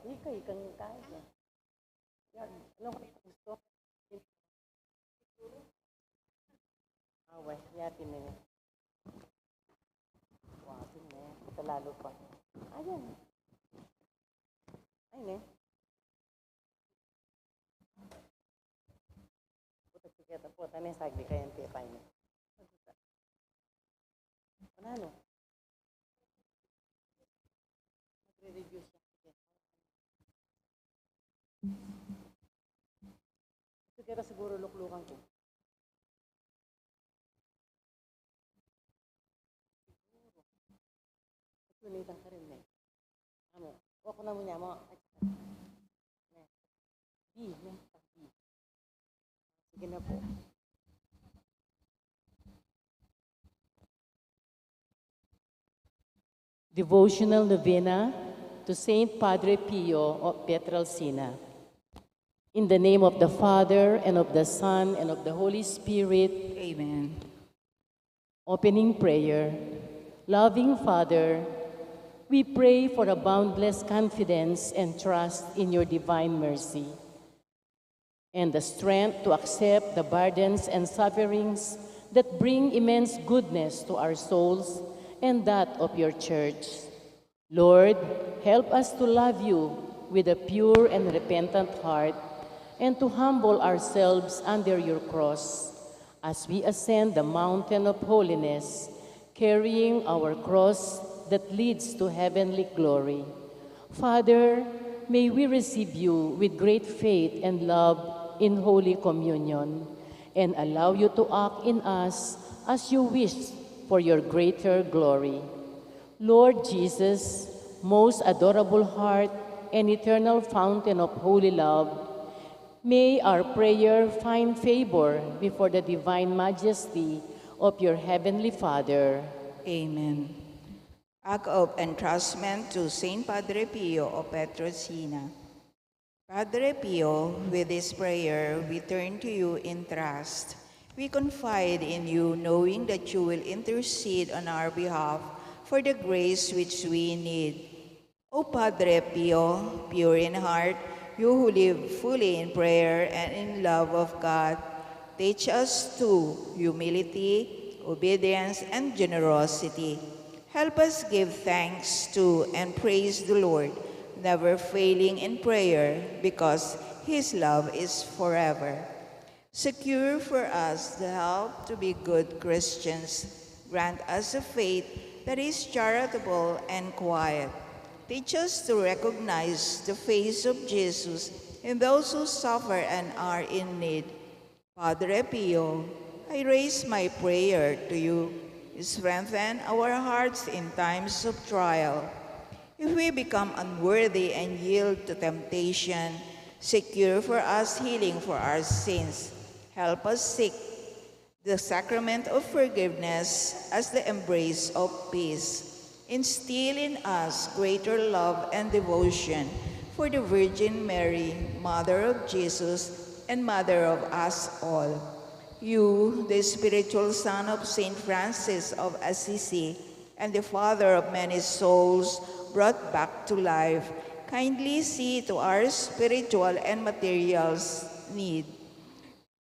Ikang kaya. Yan. Anong gusto? Away, yatin na yun. Wapin na yan. Ito lalo pa. Ayan. Ayun eh. Puta chiketa po. Tanay sagli kayang tipay niya. Ano? Magre-review siya. Chiketa siguro luklukan ko. Sulitan ka rin eh. Ano? Huwag ko na mo niya mo. B. Sige na po. Devotional Novena to Saint Padre Pio of Pietrelcina. In the name of the Father, and of the Son, and of the Holy Spirit. Amen. Opening prayer. Loving Father, we pray for a boundless confidence and trust in your divine mercy, and the strength to accept the burdens and sufferings that bring immense goodness to our souls and that of your church. Lord, help us to love you with a pure and repentant heart, and to humble ourselves under your cross as we ascend the mountain of holiness, carrying our cross that leads to heavenly glory. Father, may we receive you with great faith and love in Holy Communion, and allow you to act in us as you wish for your greater glory. Lord Jesus, most adorable heart and eternal fountain of holy love, may our prayer find favor before the divine majesty of your heavenly Father. Amen. Act of entrustment to Saint Padre Pio of Pietrelcina. Padre Pio, with this prayer, we turn to you in trust. We confide in you, knowing that you will intercede on our behalf for the grace which we need. O Padre Pio, pure in heart, you who live fully in prayer and in love of God, teach us to humility, obedience, and generosity. Help us give thanks to and praise the Lord, never failing in prayer, because his love is forever. Secure for us the help to be good Christians. Grant us a faith that is charitable and quiet. Teach us to recognize the face of Jesus in those who suffer and are in need. Padre Pio, I raise my prayer to you. Strengthen our hearts in times of trial. If we become unworthy and yield to temptation, secure for us healing for our sins. Help us seek the sacrament of forgiveness as the embrace of peace. Instill in us greater love and devotion for the Virgin Mary, Mother of Jesus and Mother of us all. You, the spiritual son of Saint Francis of Assisi and the father of many souls brought back to life, kindly see to our spiritual and material need.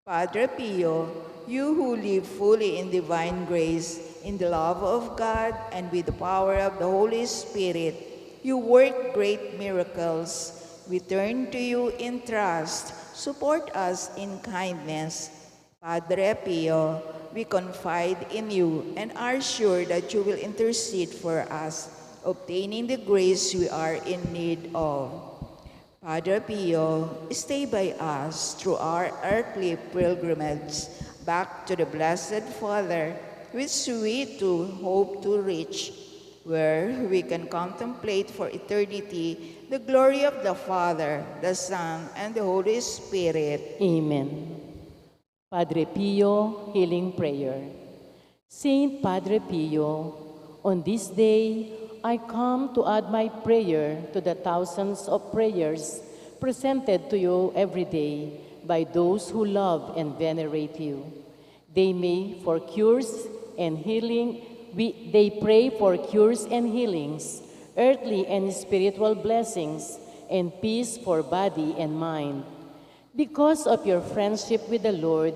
Padre Pio, you who live fully in divine grace, in the love of God, and with the power of the Holy Spirit, you work great miracles. We turn to you in trust. Support us in kindness. Padre Pio, we confide in you and are sure that you will intercede for us, obtaining the grace we are in need of. Padre Pio, stay by us through our earthly pilgrimage back to the Blessed Father, which we too hope to reach, where we can contemplate for eternity the glory of the Father, the Son, and the Holy Spirit. Amen. Padre Pio, healing prayer. Saint Padre Pio, on this day, I come to add my prayer to the thousands of prayers presented to you every day by those who love and venerate you. They pray for cures and healings, earthly and spiritual blessings, and peace for body and mind. Because of your friendship with the Lord,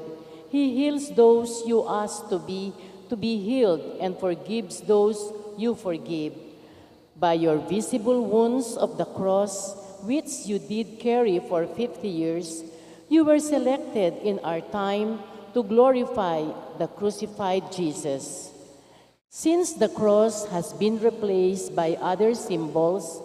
He heals those you ask to be healed and forgives those you forgive. By your visible wounds of the cross, which you did carry for 50 years, you were selected in our time to glorify the crucified Jesus. Since the cross has been replaced by other symbols,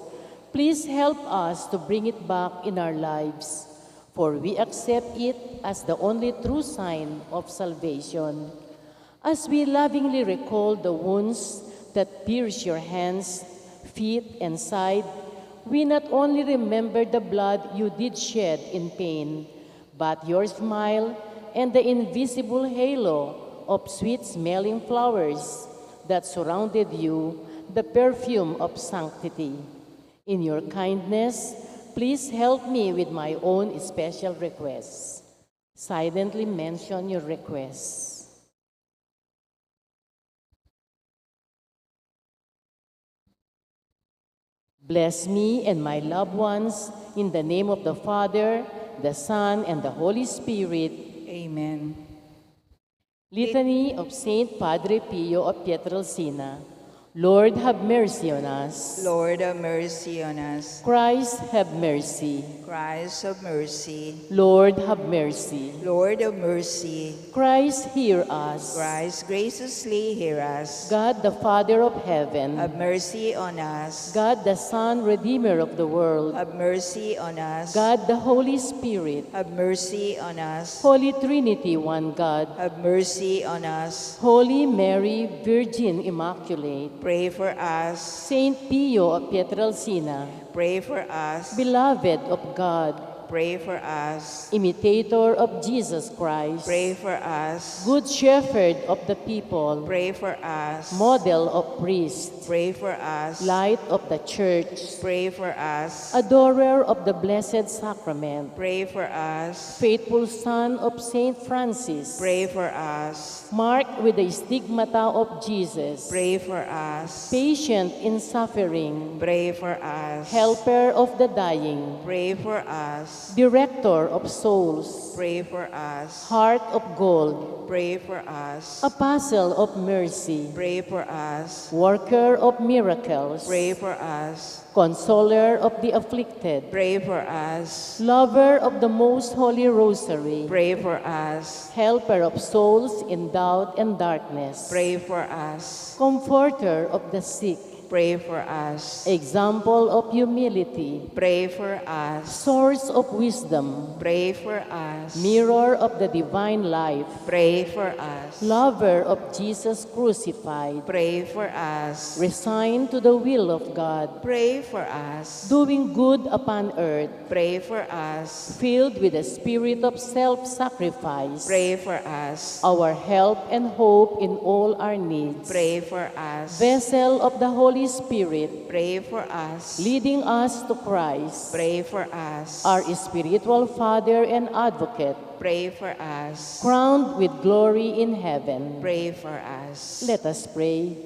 please help us to bring it back in our lives, for we accept it as the only true sign of salvation. As we lovingly recall the wounds that pierce your hands, feet, and side, we not only remember the blood you did shed in pain, but your smile and the invisible halo of sweet-smelling flowers that surrounded you, the perfume of sanctity. In your kindness, please help me with my own special requests. Silently mention your requests. Bless me and my loved ones in the name of the Father, the Son, and the Holy Spirit. Amen. Litany of Saint Padre Pio of Pietrelcina. Lord, have mercy on us. Lord, have mercy on us. Christ, have mercy. Christ, have mercy. Lord, have mercy. Lord, have mercy. Christ, hear us. Christ, graciously hear us. God, the Father of heaven. Have mercy on us. God, the Son, Redeemer of the world. Have mercy on us. God, the Holy Spirit. Have mercy on us. Holy Trinity, one God. Have mercy on us. Holy Mary, Virgin Immaculate. Pray for us. Saint Pio of Pietrelcina. Pray for us. Beloved of God. Pray for us. Imitator of Jesus Christ. Pray for us. Good Shepherd of the people. Pray for us. Model of priests. Pray for us. Light of the Church. Pray for us. Adorer of the Blessed Sacrament. Pray for us. Faithful Son of Saint Francis. Pray for us. Marked with the stigmata of Jesus. Pray for us. Patient in suffering. Pray for us. Helper of the dying. Pray for us. Director of souls. Pray for us. Heart of gold. Pray for us. Apostle of mercy. Pray for us. Worker of miracles. Pray for us. Consoler of the afflicted. Pray for us. Lover of the most holy rosary. Pray for us. Helper of souls in doubt and darkness. Pray for us. Comforter of the sick. Pray for us. Example of humility. Pray for us. Source of wisdom. Pray for us. Mirror of the divine life. Pray for us. Lover of Jesus crucified. Pray for us. Resigned to the will of God. Pray for us. Doing good upon earth. Pray for us. Filled with the spirit of self-sacrifice. Pray for us. Our help and hope in all our needs. Pray for us. Vessel of the Holy Spirit, Pray for us. leading us to Christ. Pray for us. Our spiritual Father and Advocate, Pray for us. crowned with glory in heaven. Pray for us. Let us pray.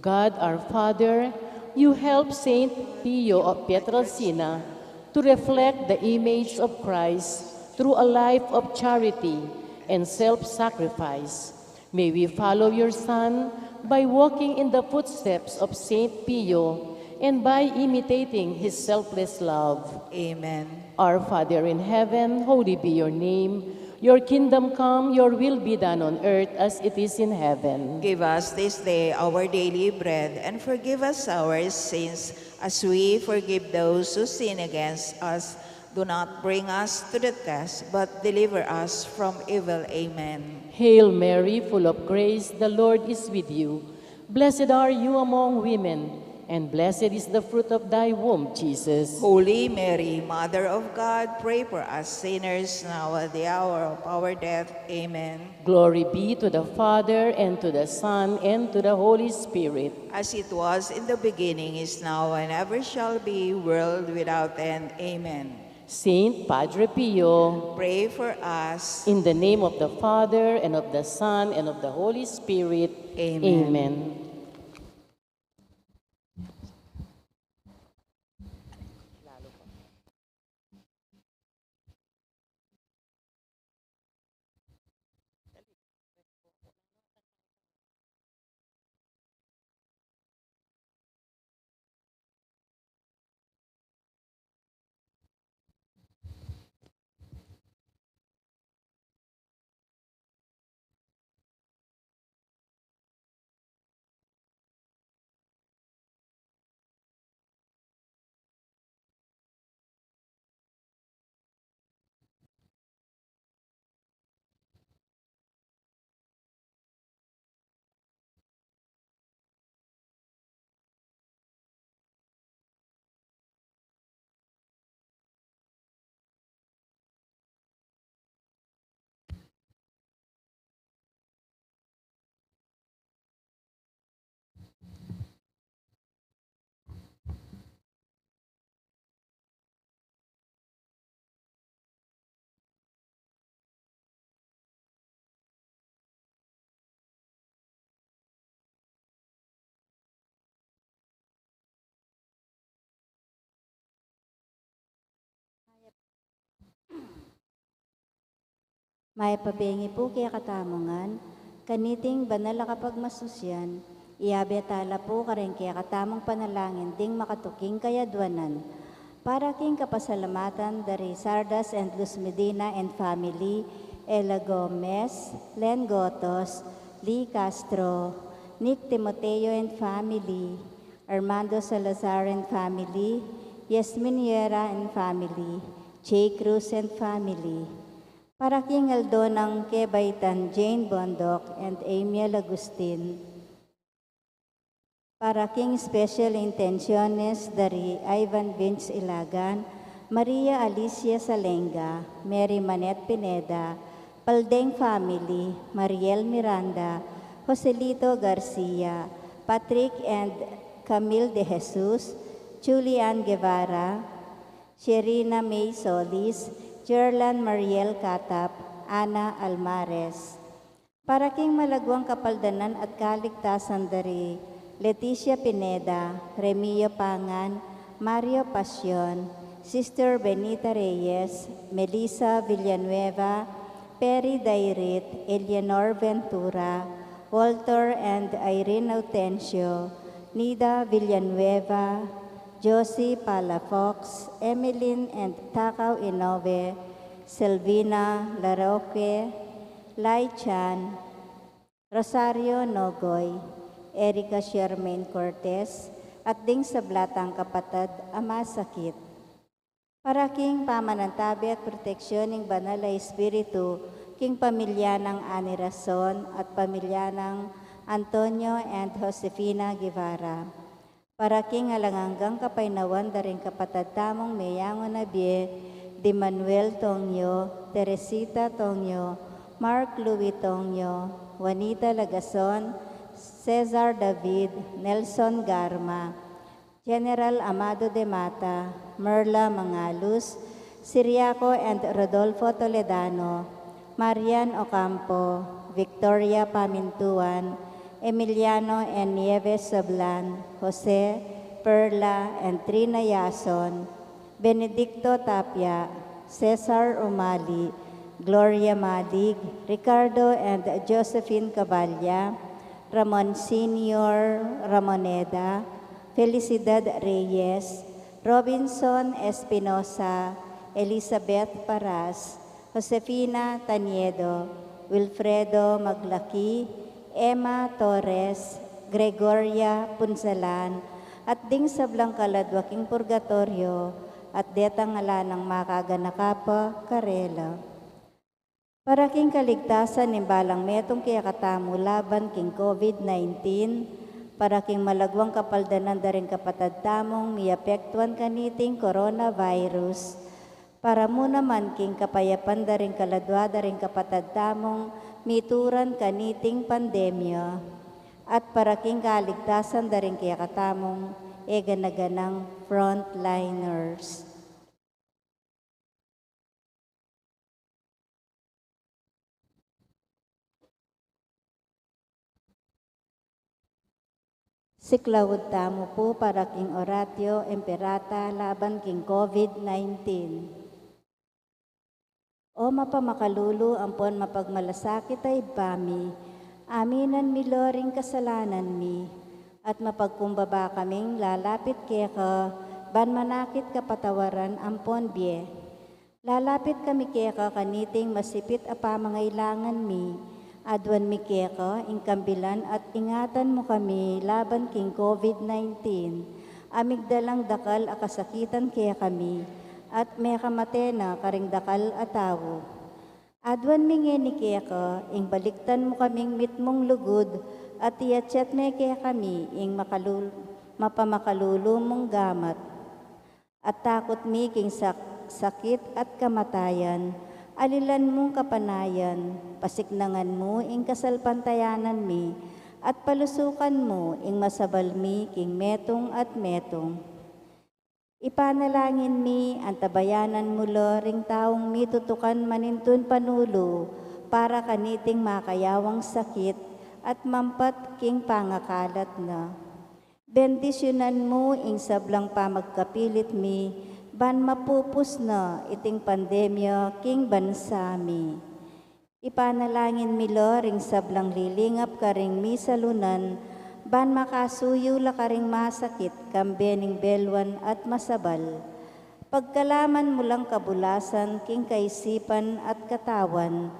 God our Father, you help Saint Pio of Pietrelcina to reflect the image of Christ through a life of charity and self-sacrifice. May we follow your Son by walking in the footsteps of Saint Pio and by imitating his selfless love. Amen. Our Father in heaven, holy be your name. Your kingdom come, your will be done on earth as it is in heaven. Give us this day our daily bread, and forgive us our sins as we forgive those who sin against us. Do not bring us to the test, but deliver us from evil. Amen. Hail Mary, full of grace, the Lord is with you. Blessed are you among women, and blessed is the fruit of thy womb, Jesus. Holy Mary, Mother of God, pray for us sinners now at the hour of our death. Amen. Glory be to the Father, and to the Son, and to the Holy Spirit. As it was in the beginning, is now, and ever shall be, world without end. Amen. Saint Padre Pio, Pray for us. in the name of the Father, and of the Son, and of the Holy Spirit. Amen. Amen. May pabengi po kaya katamongan, kaniting banal kapag masusyan, iabetala po karen kaya katamong panalangin ding makatuking kayadwanan. Para king kapasalamatan dari Sardas and Luz Medina and family, Ella Gomez, Len Gotos, Lee Castro, Nick Timoteo and family, Armando Salazar and family, Yasmin Yera and family, Jay Cruz and family. Para king Aldonang Kebaitan, Jane Bondok, and Amiel Agustin. Para king special intenciones dari Ivan Vince Ilagan, Maria Alicia Salenga, Mary Manet Pineda, Paldeng family, Mariel Miranda, Joselito Garcia, Patrick and Camille de Jesus, Julian Guevara, Sherina May Solis, Jerlan Mariel Katap, Ana Almares. Para king malagwang kapaldanan at kaligtasan dari Leticia Pineda, Remio Pangan, Mario Pasion, Sister Benita Reyes, Melissa Villanueva, Perry Dairit, Eleanor Ventura, Walter and Irene Autencio, Nida Villanueva, Josie Palafox, Emeline and Takaw Inove, Selvina Laroque, Lai Chan, Rosario Nogoy, Erica Shermaine Cortez, at ding sa blatang kapatid, Ama Sakit. Para king pamanantabi at proteksyon ng banal na espiritu, king pamilya ng Ani Rason at pamilya ng Antonio and Josefina Guevara. Para king alanganggang kapainawan daring kapatid tamong Mayango Nabie, Di Manuel Tongyo, Teresita Tongyo, Mark Louis Tongyo, Juanita Lagason, Cesar David, Nelson Garma, General Amado de Mata, Merla Mangalus, Siriaco and Rodolfo Toledano, Marian Ocampo, Victoria Pamintuan, Emiliano and Nieves Sablan, Jose, Perla, and Trina Yason, Benedicto Tapia, Cesar Umali, Gloria Madig, Ricardo and Josephine Caballa, Ramon Senior Ramoneda, Felicidad Reyes, Robinson Espinosa, Elizabeth Paras, Josefina Taniedo, Wilfredo Maglaki, Emma Torres, Gregoria Punsalan, at ding sablang kaladwaking purgatorio, at detang ngalanang makaganakapa Karela. Para king kaligtasan ng balang metong kaya katamu laban king COVID-19, para king malagwang kapaldanan daring kapatad tamong miapektuan kaniting coronavirus, para mo naman king kapayapan daring kaladwa daring kapatad tamong mituran kaniting pandemya, at para king kaligtasan daring kaya katamong eganaganang frontliners. Siklawod tamo po para king oratio emperata laban king COVID-19. O mapamakalulu ampon mapagmalasakit ay bami, aminan mi loring kasalanan mi, at mapagkumbaba kaming lalapit kaya ka, ban manakit kapatawaran ampon biye. Lalapit kami kaya ka kaniting masipit a pamangailangan mi, adwan mi kaya ka ingkambilan at ingatan mo kami laban king COVID-19, amigdalang dakal a kasakitan kaya kami, at may kamatena karing dakal atawo. Adwan mingeni kaya ka, ing baliktan mo kaming mitmong lugod, at iyachat me kaya kami, ing mapamakalulu mong gamat. At takot mi king sakit at kamatayan, alilan mong kapanayan, pasiknangan mo ing kasalpantayanan mi, at palusukan mo ing masabal mi king metong at metong. Ipanalangin mi ang tabayanan mo ring taong mitutukan manintun panulo para kaniting makayawang sakit at mampat king pangakalat na. Bendisyonan mo ing sablang pamagkapilit mi, ban mapupus na iting pandemya king bansa mi. Ipanalangin mi lo ring sablang lilingap ka ring mi salunan, ban makasuyo la ka ring masakit, kambening belwan at masabal. Pagkalaman mo lang kabulasan, king kaisipan at katawan,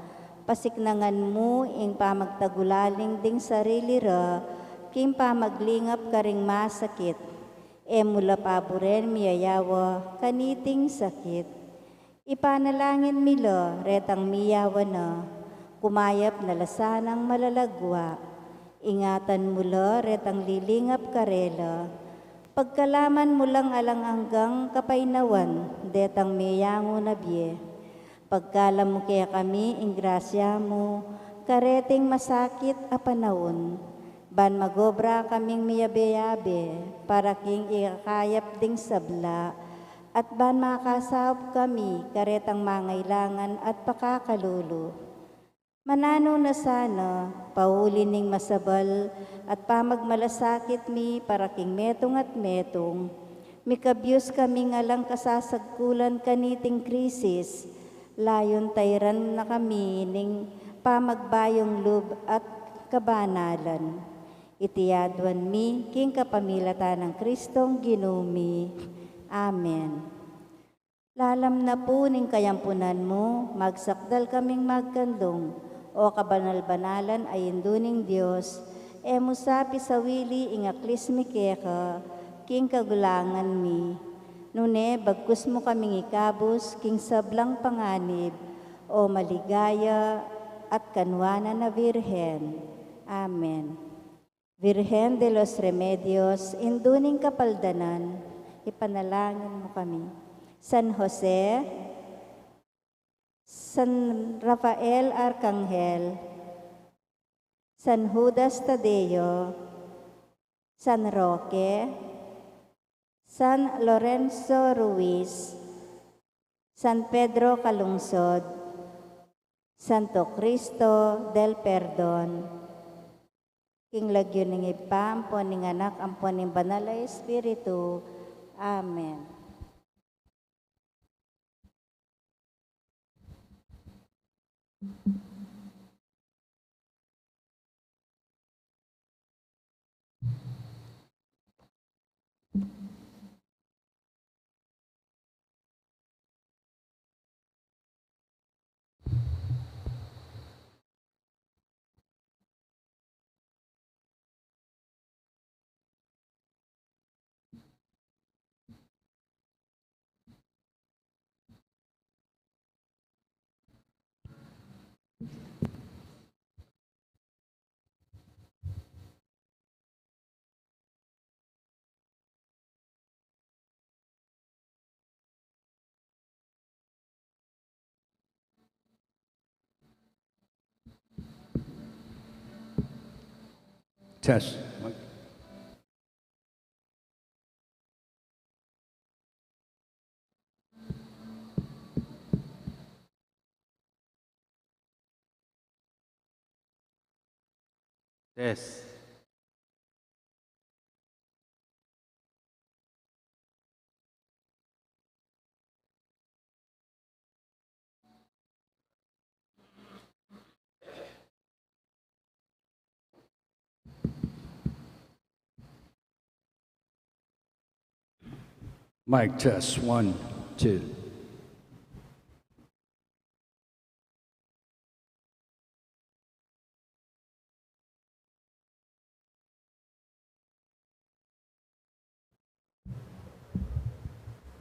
pasiknangan mo ing pamagtagulaling ding sarili ra, king pamaglingap ka ring masakit, mula paboren miyayawa, kaniting sakit. Ipanalangin milo, retang miyawa na, kumayap na lasanang malalagwa. Ingatan mo lo, retang lilingap karela. Pagkalaman mo lang alang hanggang kapainawan, detang miyango na biye. Pagkalam mo kaya kami, ingrasya mo, kareting masakit a panahon. Ban magobra kaming miyabe-yabe, para king ikakayap ding sabla, at ban makasahop kami, karetang mangailangan at pakakalulo. Manano na sana, pauli ning masabal, at pamagmalasakit mi, para king metong at metong, mikabyos kami ngalang kasasagkulan kaniting krisis, layon tayran na kami ning pamagbayong lub at kabanalan. Itiyadwan mi, king kapamilatan ng Kristong ginumi. Amen. Lalam na po ning kayampunan mo, magsakdal kaming magkandong, o kabanal-banalan ay induning Diyos, musapi sa wili ingaklis mi keka, king kagulangan mi. Nune, bagkus mo kaming ikabos, king sablang panganib, o maligaya at kanwana na Virhen. Amen. Virgen de los Remedios, induning kapaldanan, ipanalangin mo kami. San Jose, San Rafael Arcangel, San Judas Tadeo, San Roque, San Lorenzo Ruiz, San Pedro Calungsod, Santo Cristo del Perdon, king lagyo ning ipa, ampon ning anak, ampon ning banal na Espiritu. Amen. Test. Test. Mic test, 1, 2.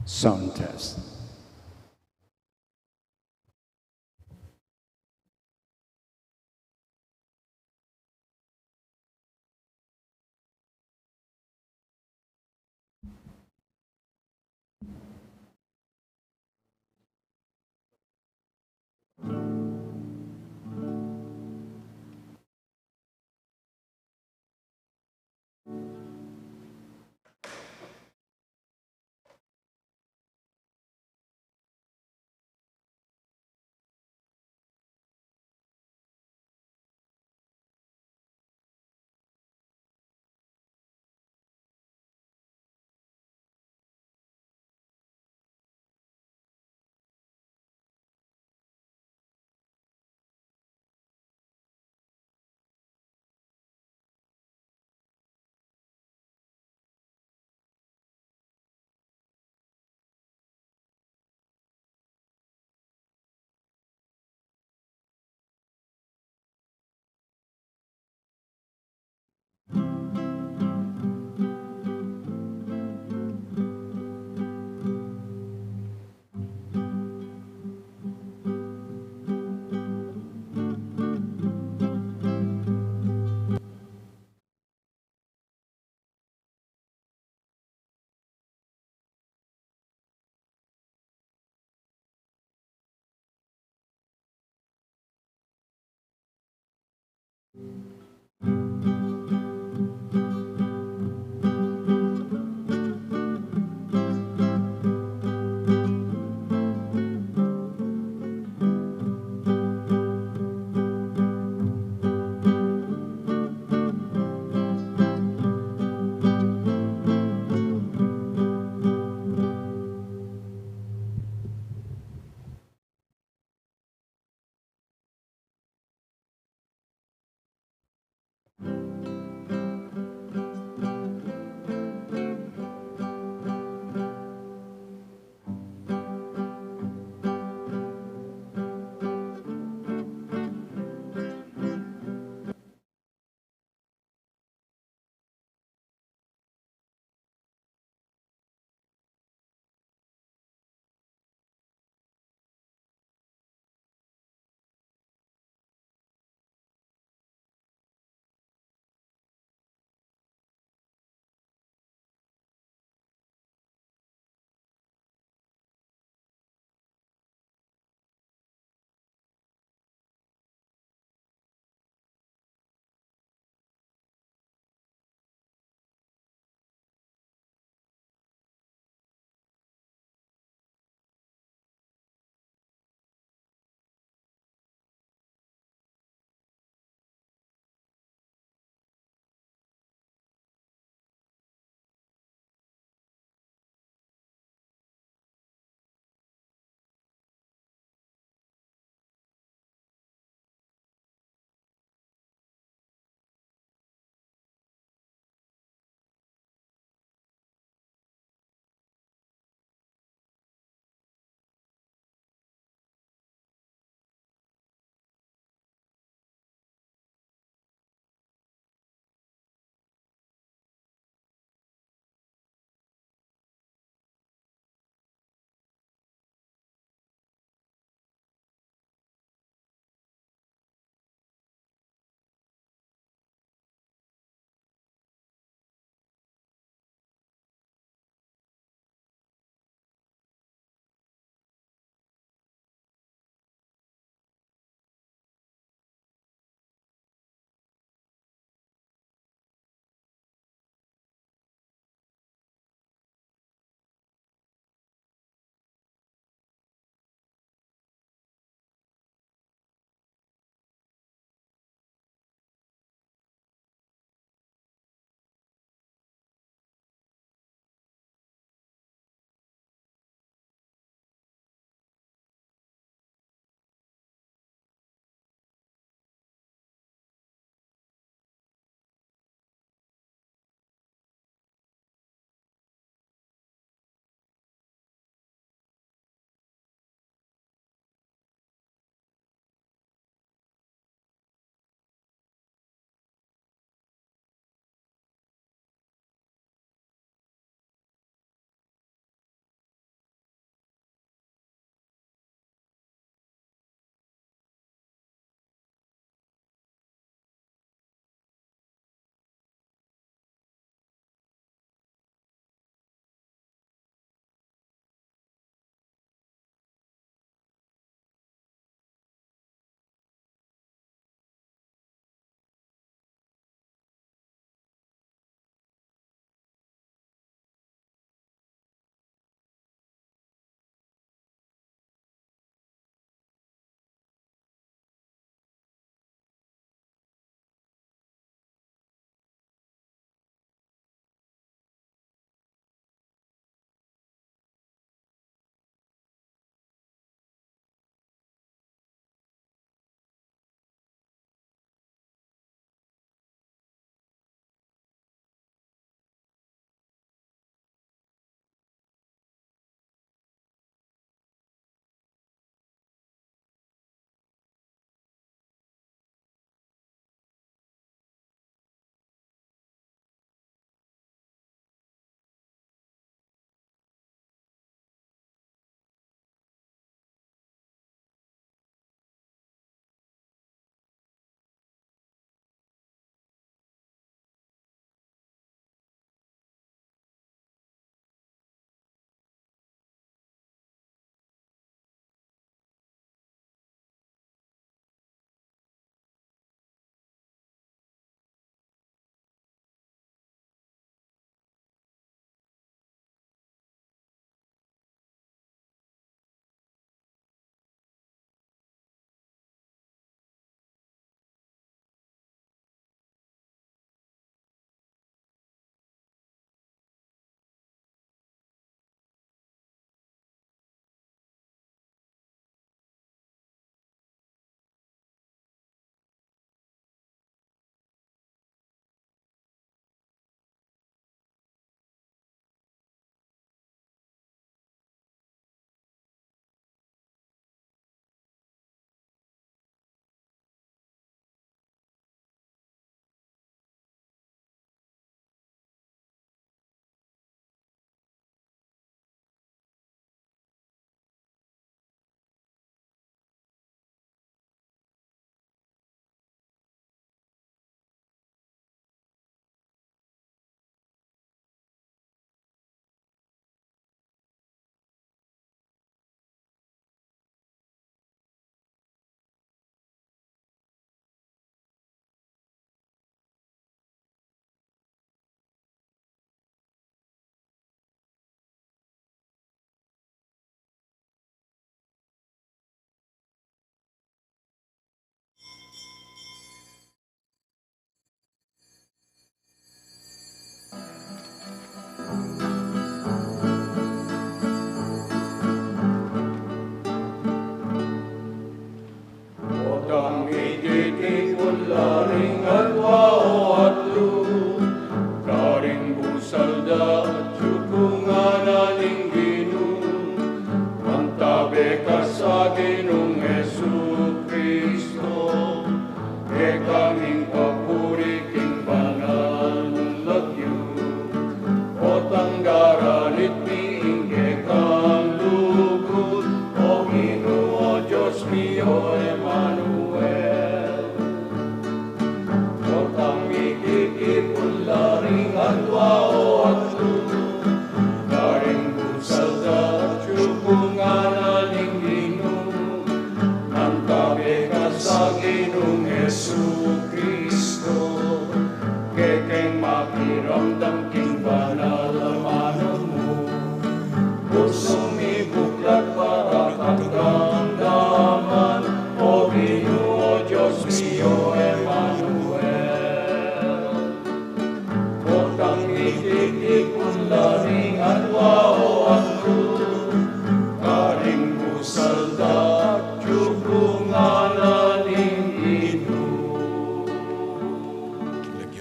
Sound test.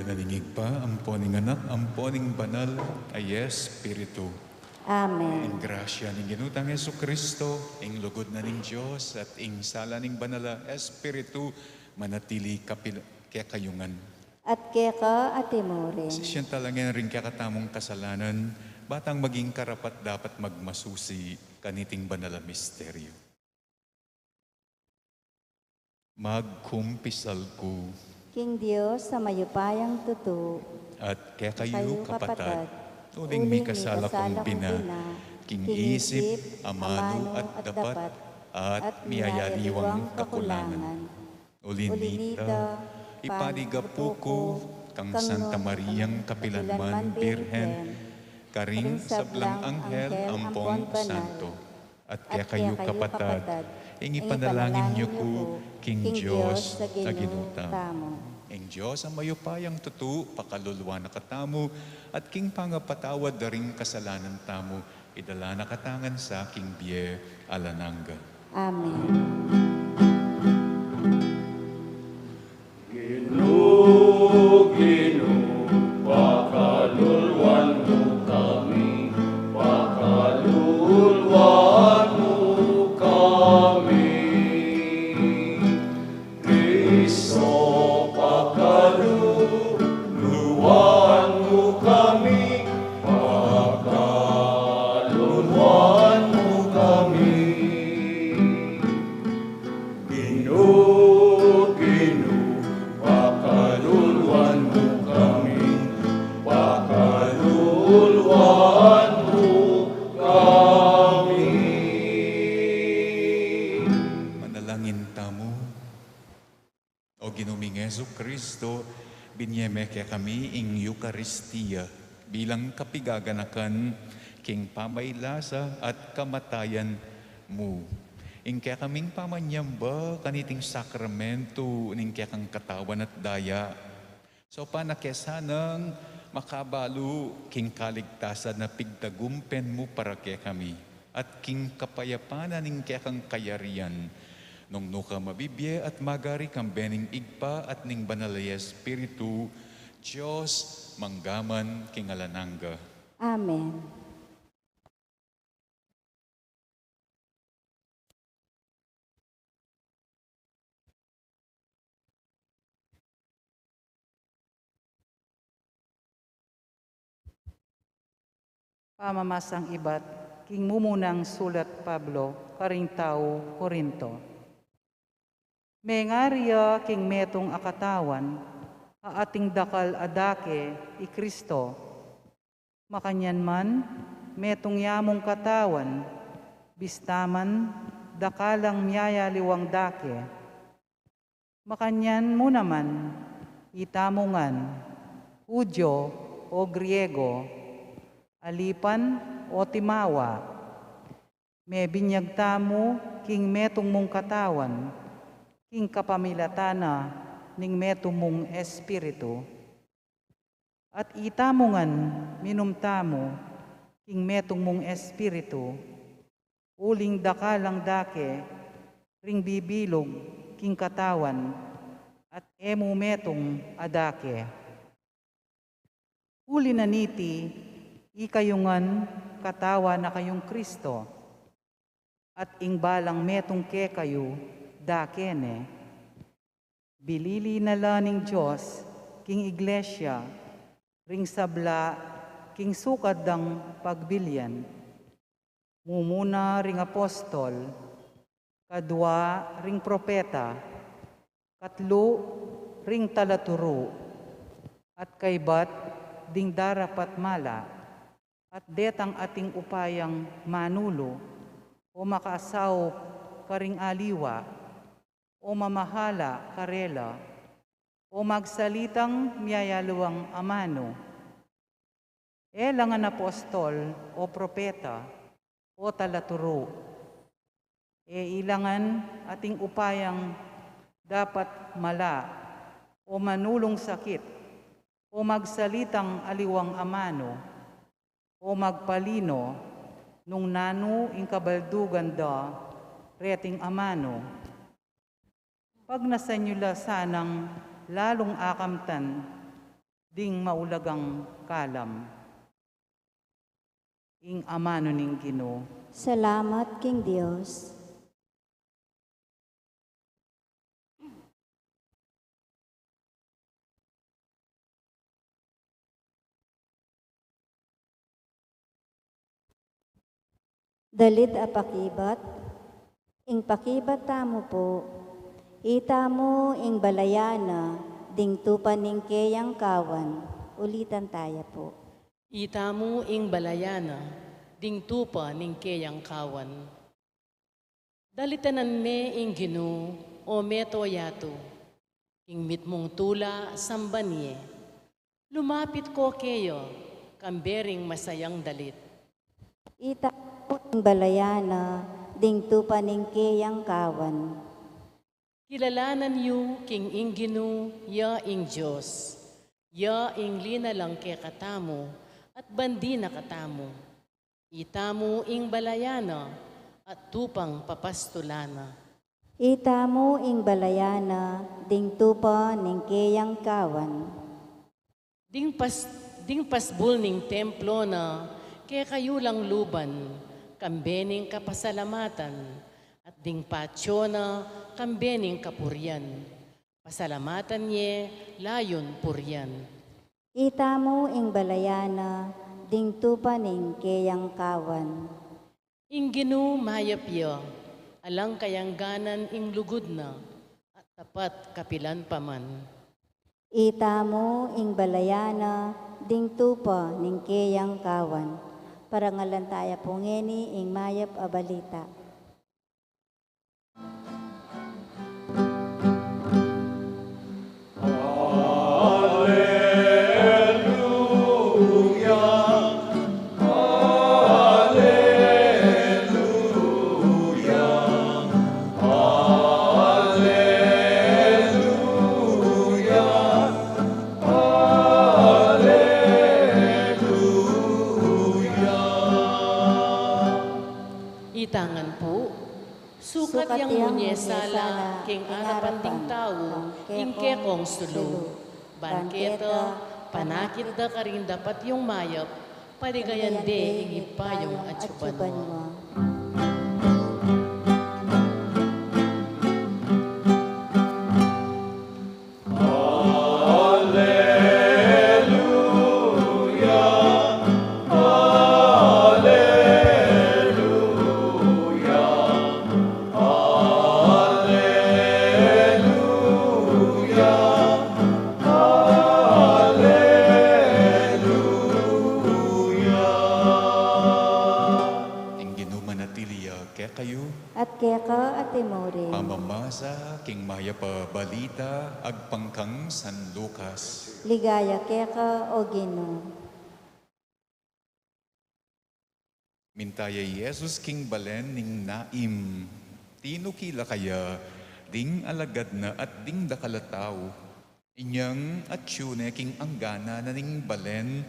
naningig pa, amponing anak, amponing banal, ay Espiritu. Amen. In grasya ning ginutang Yesu Kristo, ing lugod na ning Diyos, at ing sala ning banala Espiritu, manatili kaya kayungan. At keka atimurin. Sisyan talaga rin kaya katamong kasalanan, batang maging karapat dapat magmasusi kaniting banala misteryo. Magkumpisal ko, King Diyos sa mayupayang tutu, at kaya kayo kapatad, tuling uling may kasala kong bina, king isip, amano at dapat, at miyayaliwang kakulangan. Ulinita, ipanigapuko, kang Santa Mariang Kapilanman Birhen, karing sablang anghel ampong santo, at kaya kayo kapatad, ing ipanalangin niyo ko, King Diyos sa ginutamo. Ing Diyos ang mayupayang tutu, pakaluluwa na katamo, at king pangapatawad na ring kasalanan tamo, idala na katangan sa king biye alananga. Amen. Manalangin tamo. O Ginuming Yesu Kristo, binyeme kaya kami ing Eucharistia bilang kapigaganakan king pamaylasa at kamatayan mo. Ing kaya kaming pamanyamba kaniting sakramento ning kaya kang katawan at daya. So panakesanang makabalo king kaligtasan na pigtagumpen mo para kaya kami at king kapayapanan ning kaya kang kayarian. Nung nuka mabibye at magari kang bening igpa at ning banalay Espiritu, Diyos manggaman king alananga. Amen. Pamamasang ibat, king mumunang sulat Pablo, karing tao Korinto. Mengarya king metong akatawan, ating dakal adake i Kristo. Makanyan man, metong yamong katawan, bistaman, dakalang miyaya liwang dake. Makanyan mo naman, itamungan, Hudyo o Griego, alipan o timawa, may binyag tamo king metong mong katawan, king kapamilatana ning metong mong espiritu. At itamungan minumtamo king metong mong espiritu, uling dakalang dake, ring bibilog king katawan, at emu metong adake. Uli na niti, ikayungan katawa na kayong Kristo, at ingbalang metong ke kayo, dakene. Bilili na laning Diyos, king iglesia, ring sabla, king sukad dang pagbilyan. Mumuna ring apostol, kadwa ring propeta, katlo ring talaturo, at kaybat ding darapat mala, at detang ating upayang manulo, o makaasaw karing aliwa, o mamahala karela, o magsalitang miyayaluwang amano. Elangan apostol o propeta o talaturo. Ilangan ating upayang dapat mala o manulong sakit o magsalitang aliwang amano o magpalino nung nanu ing kabaldugan da reting amano. Pag nasanyula sanang lalong akamtan, ding maulagang kalam. Ing amano ning Ginoo. Salamat King Dios. Dalit a pakibat, ing pakibat tamo po, ita mo ing balayana, ding tupan ning keyang kawan. Ulitan tayo po. Itamu ing balayana, ding tupa ning keyang kawan. Dalitanan me ing Ginoo, o meto yato, ing mitmong tula sambanye. Lumapit ko keyo, kambering masayang dalit. Ita mo ing balayana, ding tupan ning keyang kawan. Kilalanan yu king ing Ginoo, ya ing Diyos. Ya ing lina lang ke katamo, at bandi na katamo. Itamu ing balayana, at tupang papastulana. Ita mo ing balayana, ding tupa ning keyang kawan. Ding pasbul ning templo na, kaya kayo lang luban, kambening kapasalamatan, at ding patyo na, kambening kapuryan. Pasalamatan niye, layon puryan. Ita mo ing balayana, ding tupa ning keyang kawan. Ing Ginoo mayapya, alang kayangganan ing lugod na, at tapat kapilan paman. Ita mo ing balayana, ding tupa ning keyang kawan. Parangalan tayo po ngeni ing mayap a balita. Itangan po, sukat yang munyesala, king arapanting tao, ing kekong sulu. Bangketa, panakit da ka rin dapat yung mayap, paligayan de ing ipayong atsuban mo. At kaya ka at timore. Pamamasa king maya pa balita agpangkang San Lucas. Ligaya kaya ka o Ginoo. Mintaya Jesus king balen ning naim. Tinukila kaya ding alagad na at ding dakalataw. Inyang at syune king anggana na ning balen.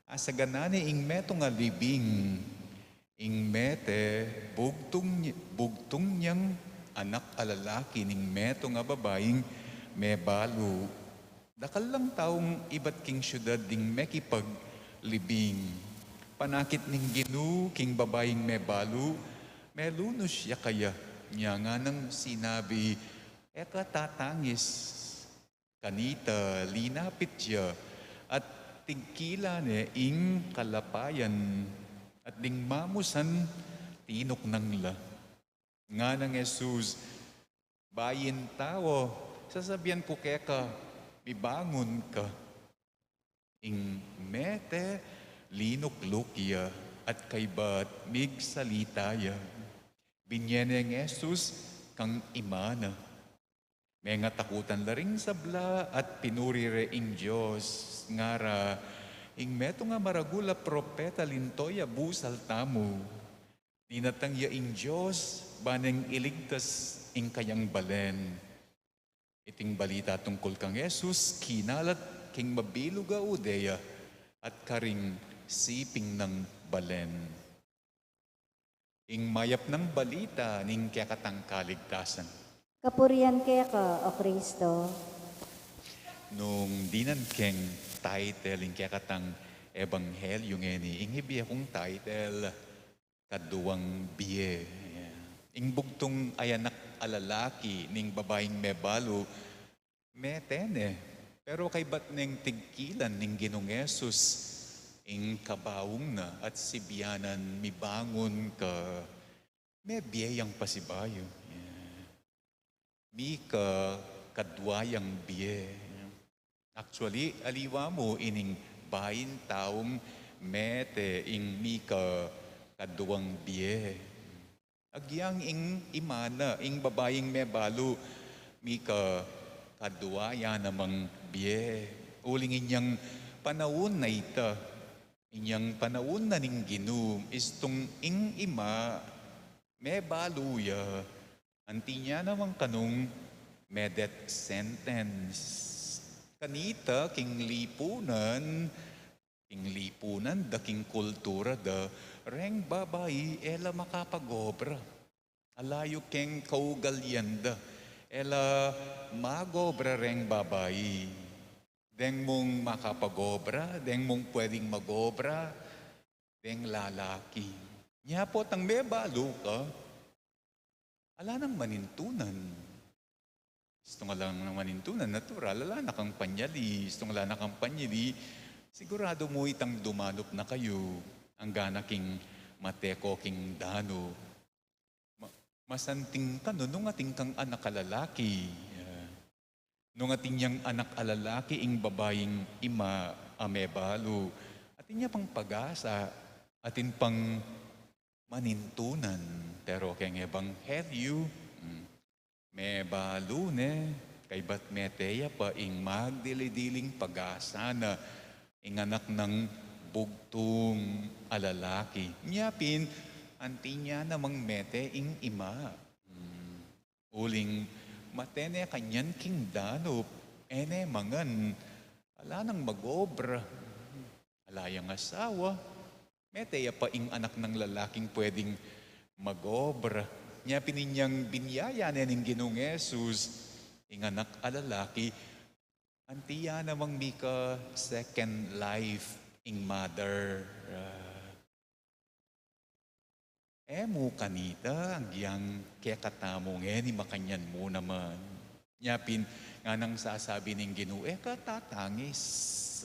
Asaganani ing meto nga libing. Ing mete, bugtong niyang anak alalaki ning meto nga babaeng me balo. Dakal lang taong ibat king syudad ding mekipag libing. Panakit ning Ginoo king babaeng me balo, melunos siya kaya niya nga nang sinabi, eka tatangis. Kanita, linapit siya at tigkila ne ing kalapayan. At ding mamusan, tinok nang la. Nga ng Jesus, bayin tao, sasabihan ko keka, bibangon ka. Ing mete, linok-lukya, at kaybat mig salitaya. Binyene ng Jesus, kang imana. May nga takutan la ring sabla at pinurire ing Diyos, ngara, ing meto nga maragula propeta lintoya busal tamo. Dinatang ya ing Diyos, baneng iligtas ing kayang balen. Iting balita tungkol kang Jesus, kinalat king mabilog a udeya at karing siping ng balen. Ing mayap ng balita ning kaya katang kaligtasan. Kapurian kaya ka o Kristo. nung dinan keng title ing kakatang ebanghelyo ngeni, ing hibi akong title, kaduwang biye. Ing bugtong ayanak alalaki ning babaeng mebalo, metene. Pero kay bat ning tigkilan ning Ginong Yesus, ing kabawong na at sibiyanan mibangon ka, may biyayang pasibayo. Mi ka kadwayang biye. Actually, aliwa mo ining bayin taong mete ing mi ka kaduwang biye. Agyang ing imana, ing babaying mebalo, mi ka kadwaya namang biye. Uling inyang panahon na ita, inyang panahon na ning Ginoo, istong ing ima, mebaluya, anti niya namang kanong medet sentence. Kanita, king lipunan, da king kultura da, reng babayi, ela makapagobra. Alayo keng kaugalyan da, ela magobra reng babayi. Deng mong makapagobra, deng mong pwedeng magobra, deng lalaki. Nya po tang mebalo ka, ala nang manintunan. Gusto nga lang ng manintunan, natural, ala na kang panyali. Gusto nga lang na kang panyali, sigurado mo itang dumanop na kayo. Ang gana king mateko king dano. Masanting ka no, nung ating kang anak alalaki. Nung ating niyang anak alalaki, ing babaying ima amebalo. Atin niya pang pag-asa, atin pang manintunan. Pero keng ebanghelyo, may balo ne, kay bat meteya pa ing magdilidiling pag-asa na ing anak ng bugtong alalaki. Nyapin, anti niya namang mete ing ima. Uling matene kanyan king danop, ene mangan, ala nang magobra. Alayang asawa, meteya pa ing anak ng lalaking pwedeng magobra. Nya pininyang binyaya ning Ginong Yesus, ing anak alalaki, antiya namang mika second life ing mother. Mo kanita, ang giyang kaya katamo ni makanyan mo naman. Nya pin nga nang sasabi ning Ginoo, katatangis.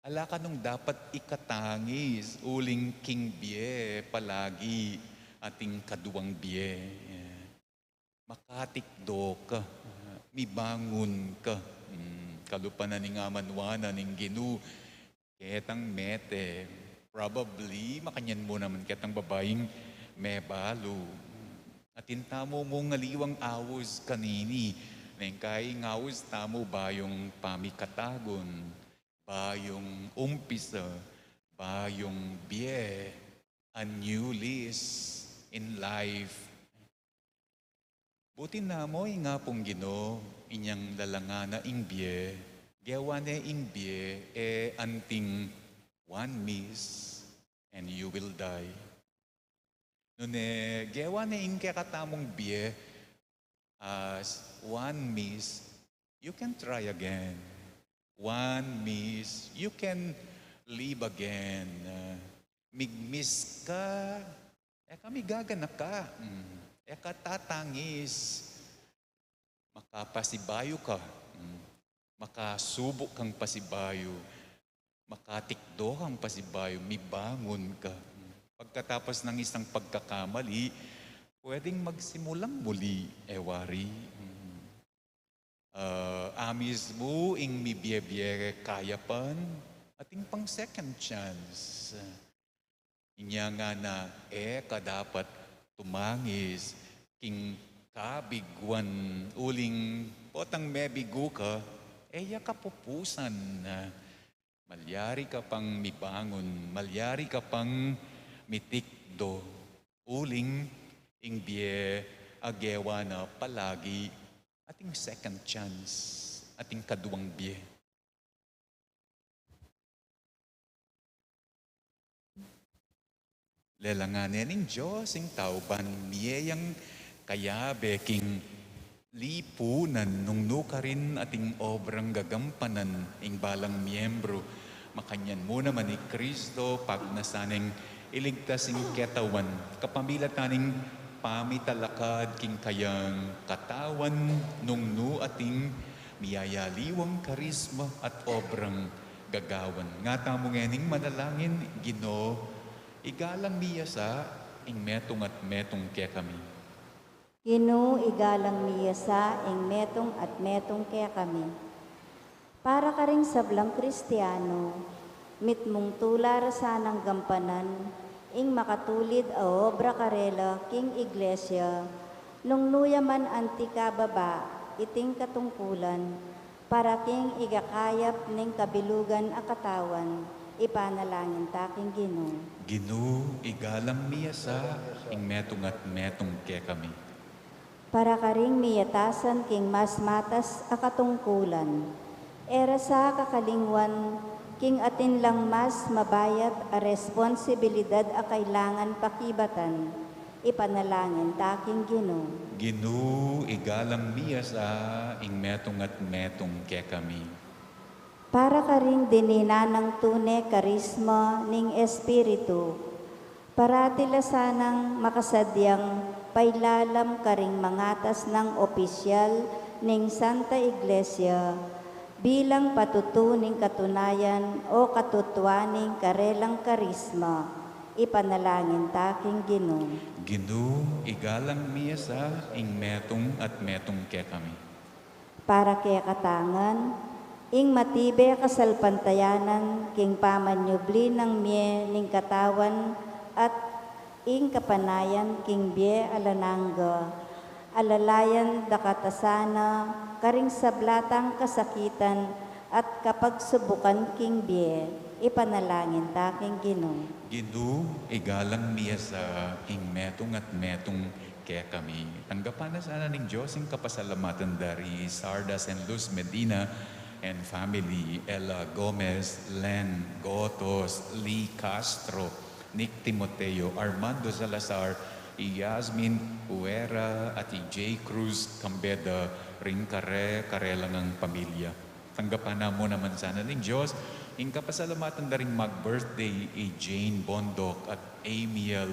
Ala ka nung dapat ikatangis, uling king biye palagi. Ating kaduwang biye. Makatikdo ka, mibangon ka. Kalupanan ning amanwana ning Ginoo, ketang mete. Probably, makanyan mo naman ketang babaeng mebalo. Atin tamo mo ngaliwang awos kanini. Neng kay ngawos tamo bayong pamikatagon, bayong umpisa, bayong biye, a new lease in life. Buti na mo nga pong Ginoo, inyang lalangana ing biye, gawane ing biye, anting one miss and you will die. Nune, gawane ing kakatamong biye, as one miss, you can try again. One miss, you can live again. Migmiss ka, kami gaganak ka. Katatangis. Makapasibayo ka. Makasubok kang pasibayo. Makatikdo kang pasibayo. Mibangon ka. Pagkatapos ng isang pagkakamali, pwedeng magsimulang muli, ewari. Amis mo, ing mibiye-biye kayapan, ating pang second chance. Inya nga na, kadapat tumangis, king kabigwan, uling potang mebigo ka, kapupusan na. Malyari ka pang mibangon, malyari ka pang mitikdo, uling ing biye agewa na palagi, ating second chance, ating kaduwang biye. Lelanganin ng Diyos, ing tauban miyayang kayabe king lipunan nung nukarin ating obrang gagampanan ing balang miyembro. Makanyan mo naman ni Kristo pag nasaneng iligtas ing ketawan, kapamilataning pamitalakad king kayang katawan nung nu ating miyayaliwang karisma at obrang gagawan. Nga tamo ngening manalangin, Ginoo, igalang miya sa ing metong at metong kaya kami. Ginoo, igalang miya sa ing metong at metong kaya kami. Para ka ring sablang Kristiyano, mitmong tular sanang gampanan, ing makatulid a obra karela king iglesia, nung nuyaman anti kababa, iting katungkulan, para king igakayap ning kabilugan a katawan, ipanalangin taking Ginoo. Ginoo, igalang miya sa ing metong at metong kaya kami. Para ka ring miyatasan king mas matas a katungkulan, era sa kakalingwan, king atin lang mas mabayat a responsibilidad a kailangan pakibatan, ipanalangin taking Ginoo. Ginoo, igalang miya sa ing metong at metong kaya kami. Para ka ring dinina ng tune karisma ning Espiritu, para tila sanang makasadyang pailalam ka ring mangatas ng opisyal ning Santa Iglesia, bilang patutuning katunayan o katutwaning karelang karisma, ipanalangin taking Ginoo. Ginoo, igalang miya sa ing metong at metong kaya kami. Para kaya katangan, ing matibe kasalpantayanan, king pamanyubli ng mie ning katawan, at ing kapanayan king bie alanangga, alalayan dakatasana, karing sablatang kasakitan, at kapagsubukan king bie, ipanalangin taking Ginoo. Ginoo, igalang miya sa ing metong at metong kaya kami. Tanggapan na sana ning Diyos ing kapasalamatan dari Sardas and Luz Medina and family, Ella Gomez, Len Gotos, Lee Castro, Nick Timoteo, Armando Salazar, Yasmin Huera at J. Cruz Cambeda, Ringkare, karelangang pamilya. Tanggapan na mo naman sana ning Diyos ing kapasalamatan daring mag-birthday Jane Bondok at Amiel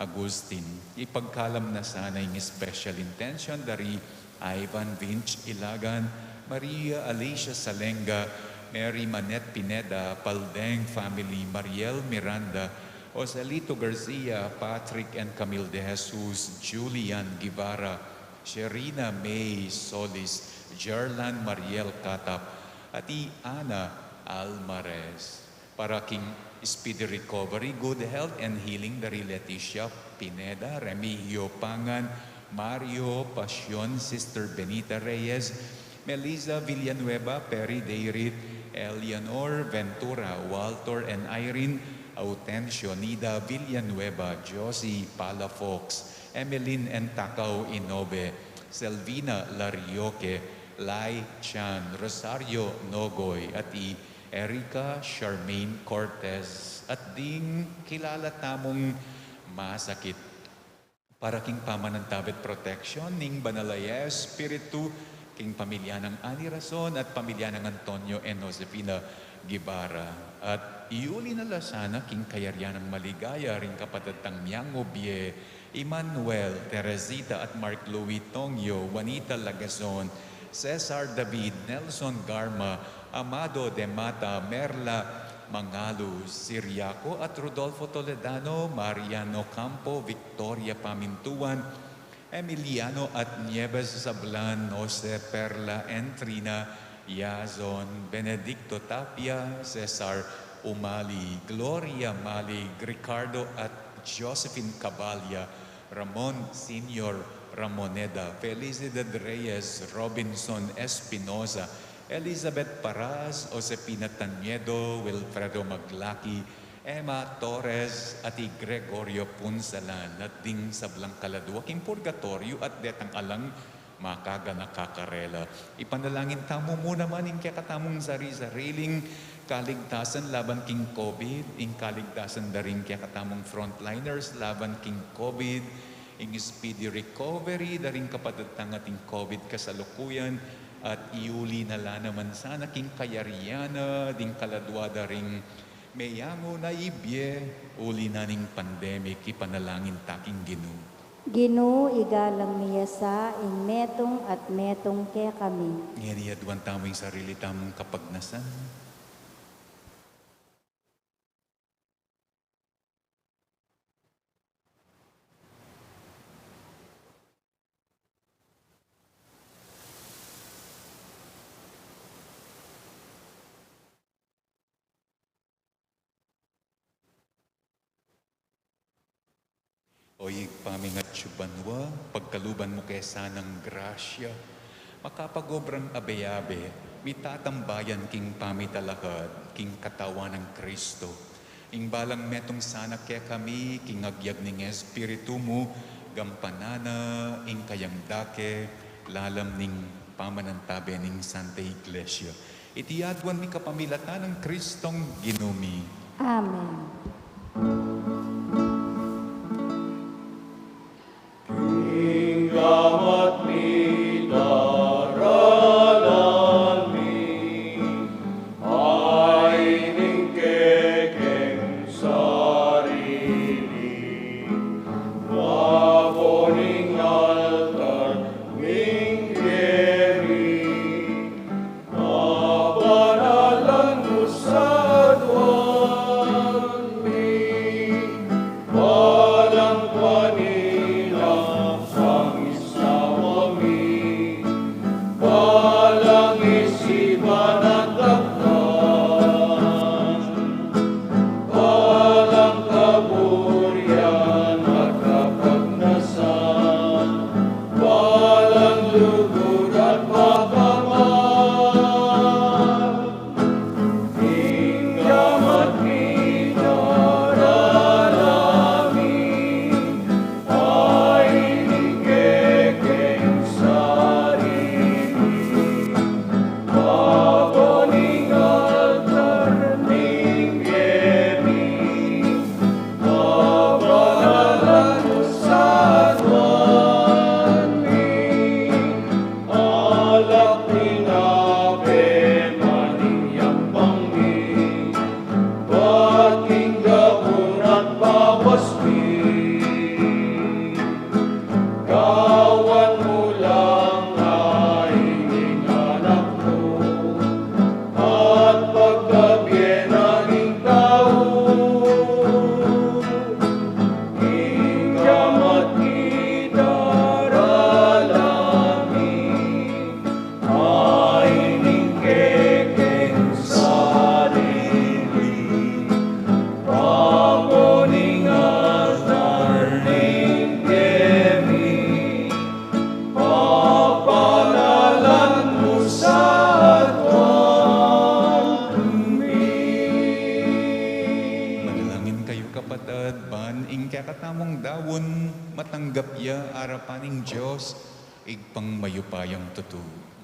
Agustin. Ipagkalam na sana yung special intention dari Ivan Vinch Ilagan, Maria Alicia Salenga, Mary Manette Pineda, Paldeng family, Mariel Miranda, Osalito Garcia, Patrick and Camille De Jesus, Julian Guevara, Sherina May Solis, Jerlan Mariel Katap, at Ana Almares. Para king speedy recovery, good health and healing dari Leticia Pineda, Remigio Pangan, Mario Pasion, Sister Benita Reyes, Melissa Villanueva, Perry Deirit, Eleanor Ventura, Walter and Irene Autencio, Nida Villanueva, Josie Palafox, Emeline and Takaw Inobe, Selvina Larioque, Lai Chan, Rosario Nogoy, at Erica Charmaine Cortez, at ding kilala tamong masakit. Para king pamanantabet protection ning Banalaya Espiritu, king pamilya ng Ani Rason at pamilya ng Antonio and Josefina Gibara. At iuli na lasana king kayaryan ng maligaya ring kapatatang Miango Bie, Emmanuel, Teresita at Mark Louis Tongyo, Juanita Lagazon, Cesar David, Nelson Garma, Amado de Mata, Merla Mangalu, Siriaco at Rodolfo Toledano, Mariano Campo, Victoria Pamintuan, Emiliano at Nieves Sablan, Jose Perla, Entrina, Yazon, Benedicto Tapia, Cesar Umali, Gloria Malig, Ricardo at Josephine Cabalya, Ramon Senior Ramoneda, Felicidad Reyes, Robinson Espinosa, Elizabeth Paras, Josepina Taniedo, Wilfredo Maglaki, Emma Torres, at Gregorio Punsalan, at ding sablang kaladwa, king purgatorio at detang alang makaga nakakarela. Ipanalangin tamo mo naman in kaya katamong sari-sariling kaligtasan laban king COVID, in kaligtasan daring kaya katamong frontliners laban king COVID, ing speedy recovery, daring kapadatang ating COVID kasalukuyan, at iuli na la naman sana king kayariana, ding kaladwada ring mayango na ibye, uli na ning pandemic, ipanalangin taking Ginoo. Ginoo, igalang niya sa in metong at metong kaya kami. Ngeriyaduan tamo yung sarili tamong kapagnasan. Oyig paming at syubanwa, pagkaluban mo kaya sanang grasya, makapagobrang abe-abe, mitatambayan king pamitalakad, king katawan ng Kristo. Ing balang metong sana kaya kami, king agyag ning Espiritu mo, gampanana, ing kayang dake, lalam ning pamanantabe ning Santa Iglesia. Itiyadwan mi kapamilatan ng Kristong Ginumi. Amen.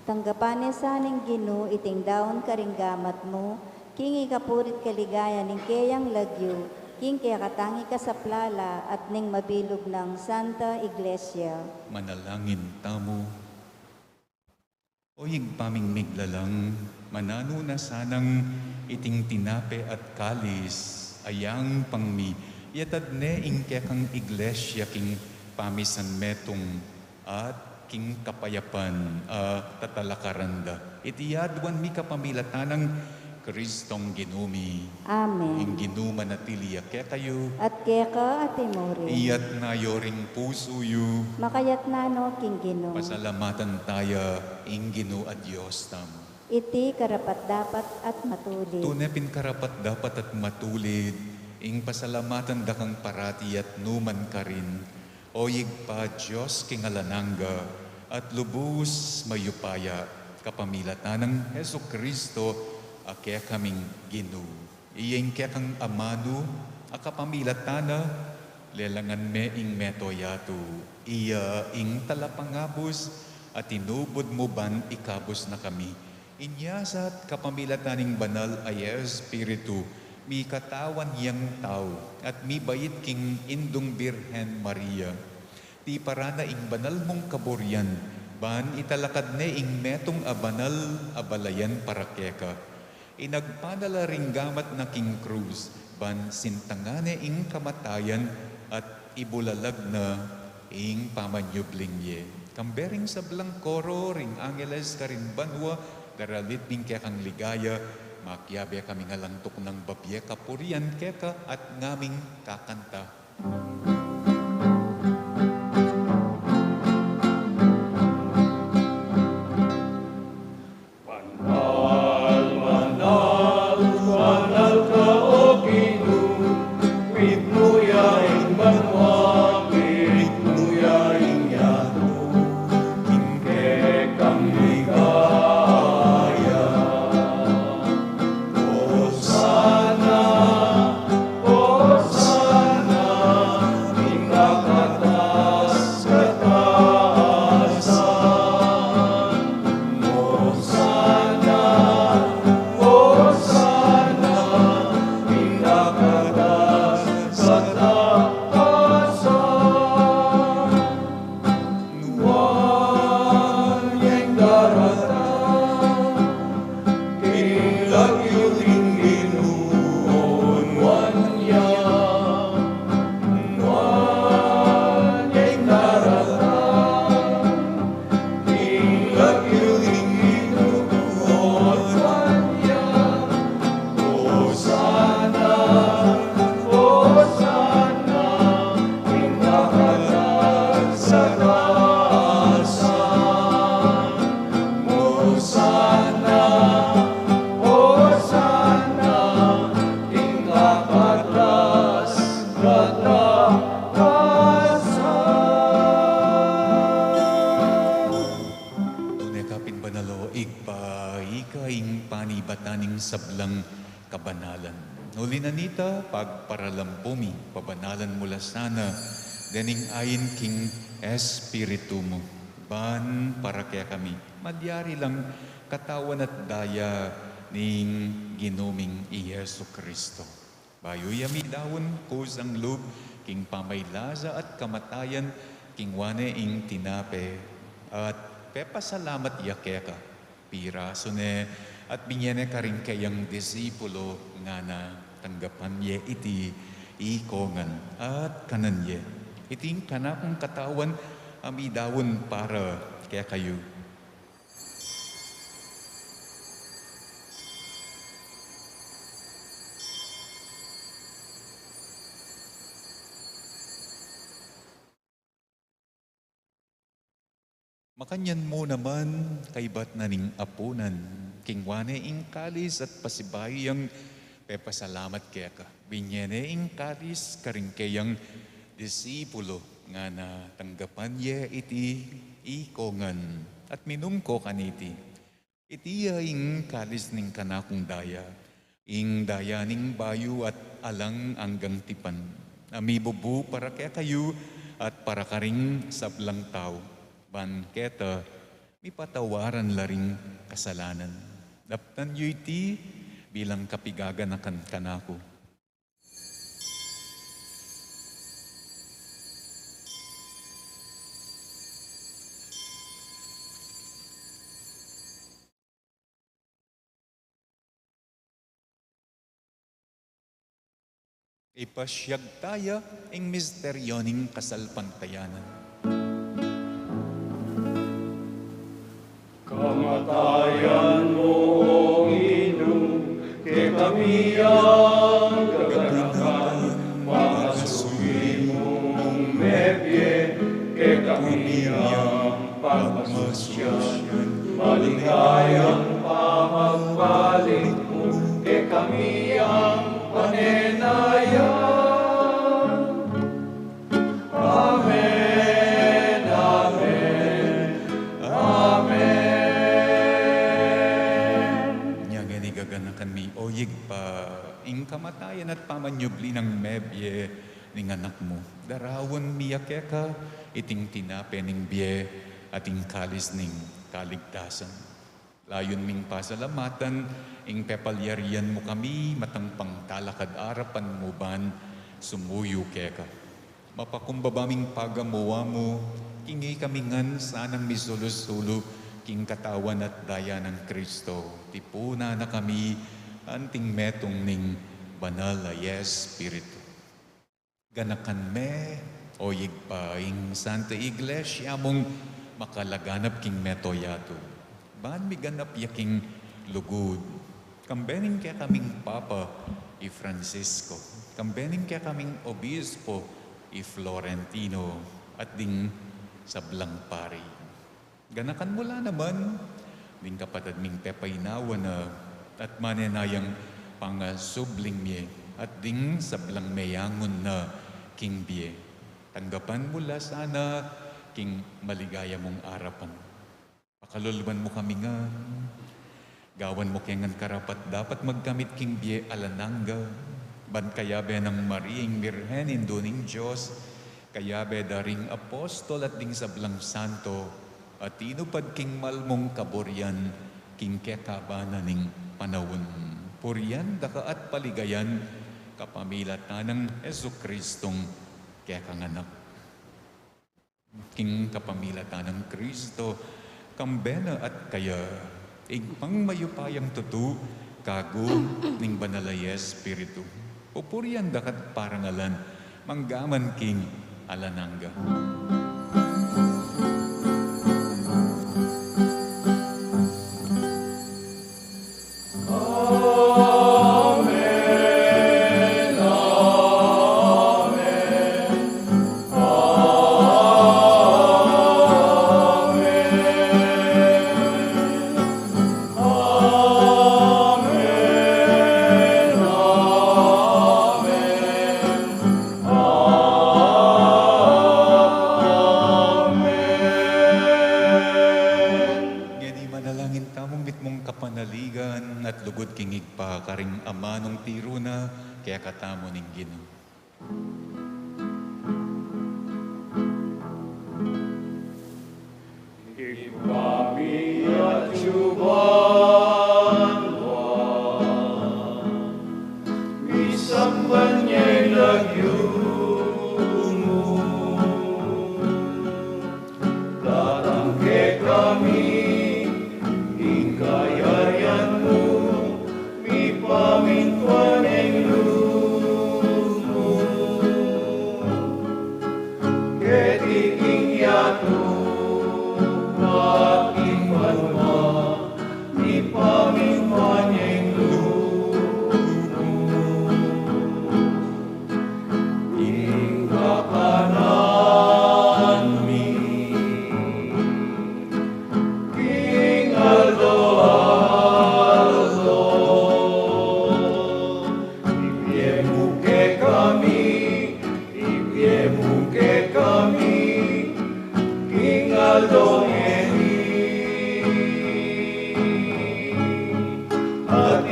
Tanggapan niya sa ning Ginoo, iting daon karinggamat mo, king ikapurit kaligaya ning kayang lagyo, king kaya katangi ka sa plala at ning mabilog ng Santa Iglesia. Manalangin tamo. Oyig paming miglalang, manano na sanang iting tinape at kalis, ayang pangmi, yatad ne ing kaya kang Iglesia king pamisan metong at king kapayapan tatalakaranda. Itiyadwan mi kapamilatan ng Kristong Ginumi. Amen. Ing ginuman at tiliya kaya kayo. At kaya ka at imori. Iyat na yoring puso yu. Makayat na no king Ginoo. Pasalamatan tayo ing Ginoo at Diyos tamo. Iti karapat dapat at matulid. Tunepin karapat dapat at matulid. Ing pasalamatan dakang parati at numan ka rin. Oyig pa Diyos kingalananga at lubos mayupaya kapamilatan ng Heso Kristo kaya kaming Ginoo. Iyeng kaya kang amano akapamilatana lelangan me ing metoyato. Iya ing talapangabos at inubod mo ban ikabos na kami. Inyasat kapamilataning banal ay Espiritu mi katawan yang tao at mi bayit king Indong Birhen Maria. ti parana ing banal mong kaboryan, ban italakad ne ing metong abanal abalayan parakeka. Inagpadala ring gamat na king cruz, ban sintangane ing kamatayan at ibulalag na ing pamanyubling ye. Kambering sa blangkoro ring angeles karin banwa, daralit bing kaya kang ligaya, makyabe kami nga langtok ng babye kapurian keka at ngaming kakanta. Sablang kabanalan. Nuli nanita, pagparalampumi, pabanalan mula sana, dening ayin king espiritu mo. Ban para kaya kami, madyari lang katawan at daya ning ginuming Iyesu Kristo. Bayo yami dawon kus ang loob, king pamaylaza at kamatayan, king wane ing tinape, at pepasalamat yakeka, piraso ne, at binyene ka rin kayang disipulo nga na tanggapan ye iti ikongan at kanan ye. Iting kanakong katawan amidawon para kaya kayo. Makanyan mo naman kaybat na ning apunan, kingwane ing kalis at pasibayang pepasalamat kaya ka. Binyene ing kalis karing kayang disipulo nga na tanggapan ye iti ikongan at minumko kaniti. Iti ing kalis ning kanakong daya, ing daya ning bayu at alang anggang tipan. Amibubu para kaya kayo at para karing sablang tao. Banketa, may patawaran laring kasalanan. Daptan yu iti bilang kapigaganakan kanako. Ipasyag taya ing misteryoning kasalpantayanan. Kamatayan mo, O Ginoo, kay kami ang kaganakan, mga suwi mong mebye, kay kami ang pagmasyan, maligayang pamagbalik mo, kay kami ang panenayan. Amen, Amen, Amen. Gaganakan mi oyig pa ing kamatayan at pamanyubli ng mebye ning anak mo. Darawon miya keka iting tinape ning bye ating kalis ning kaligtasan. Layon ming pasalamatan ing pepalyarian mo kami matang pangtalakad arapan mo ban sumuyo keka. mapakumbabaming pagamuwa mo, kingi kami ngan sanang misulusulo, king katawan at daya ng Kristo. Tipuna na kami, anting metong ning banal na Espiritu. Ganakan me, o yigpaing Santa Iglesia mong makalaganap king metoyato. Baan mi ganap yaking lugod. Kambening kaya kaming Papa, i Francisco. Kambening kaya kaming Obispo, i Florentino. At ding sablang pari. Ganakan mula naman, ding kapatid ming pepaynawa na at manenayang pangasubling miye at ding sablang mayangon na king biye. Tanggapan mula sana king maligaya mong arapan. Pakalulwan mo kami nga. Gawan mo kengan karapat dapat magkamit king biye alananga. Ban kayabe ng Mariing Birhen induning Diyos. Kayabe daring apostol at ding sablang santo. At inupad king malmong kaboryan king kekabana ning panawon. Puryan daka at paligayan kapamilatan ng Jesucristong kekanganak. King kapamilatan ng Kristo, kambena at kaya, igpang mayupayang tutu, kago ning banalay Espiritu. Pupurian dakat parangalan, manggaman king alananga. Katamo ning Ginoo. Ipami at suban mo, isang banyay nagyumo, tatangke kami, ikayayan mo, ipamintuan ng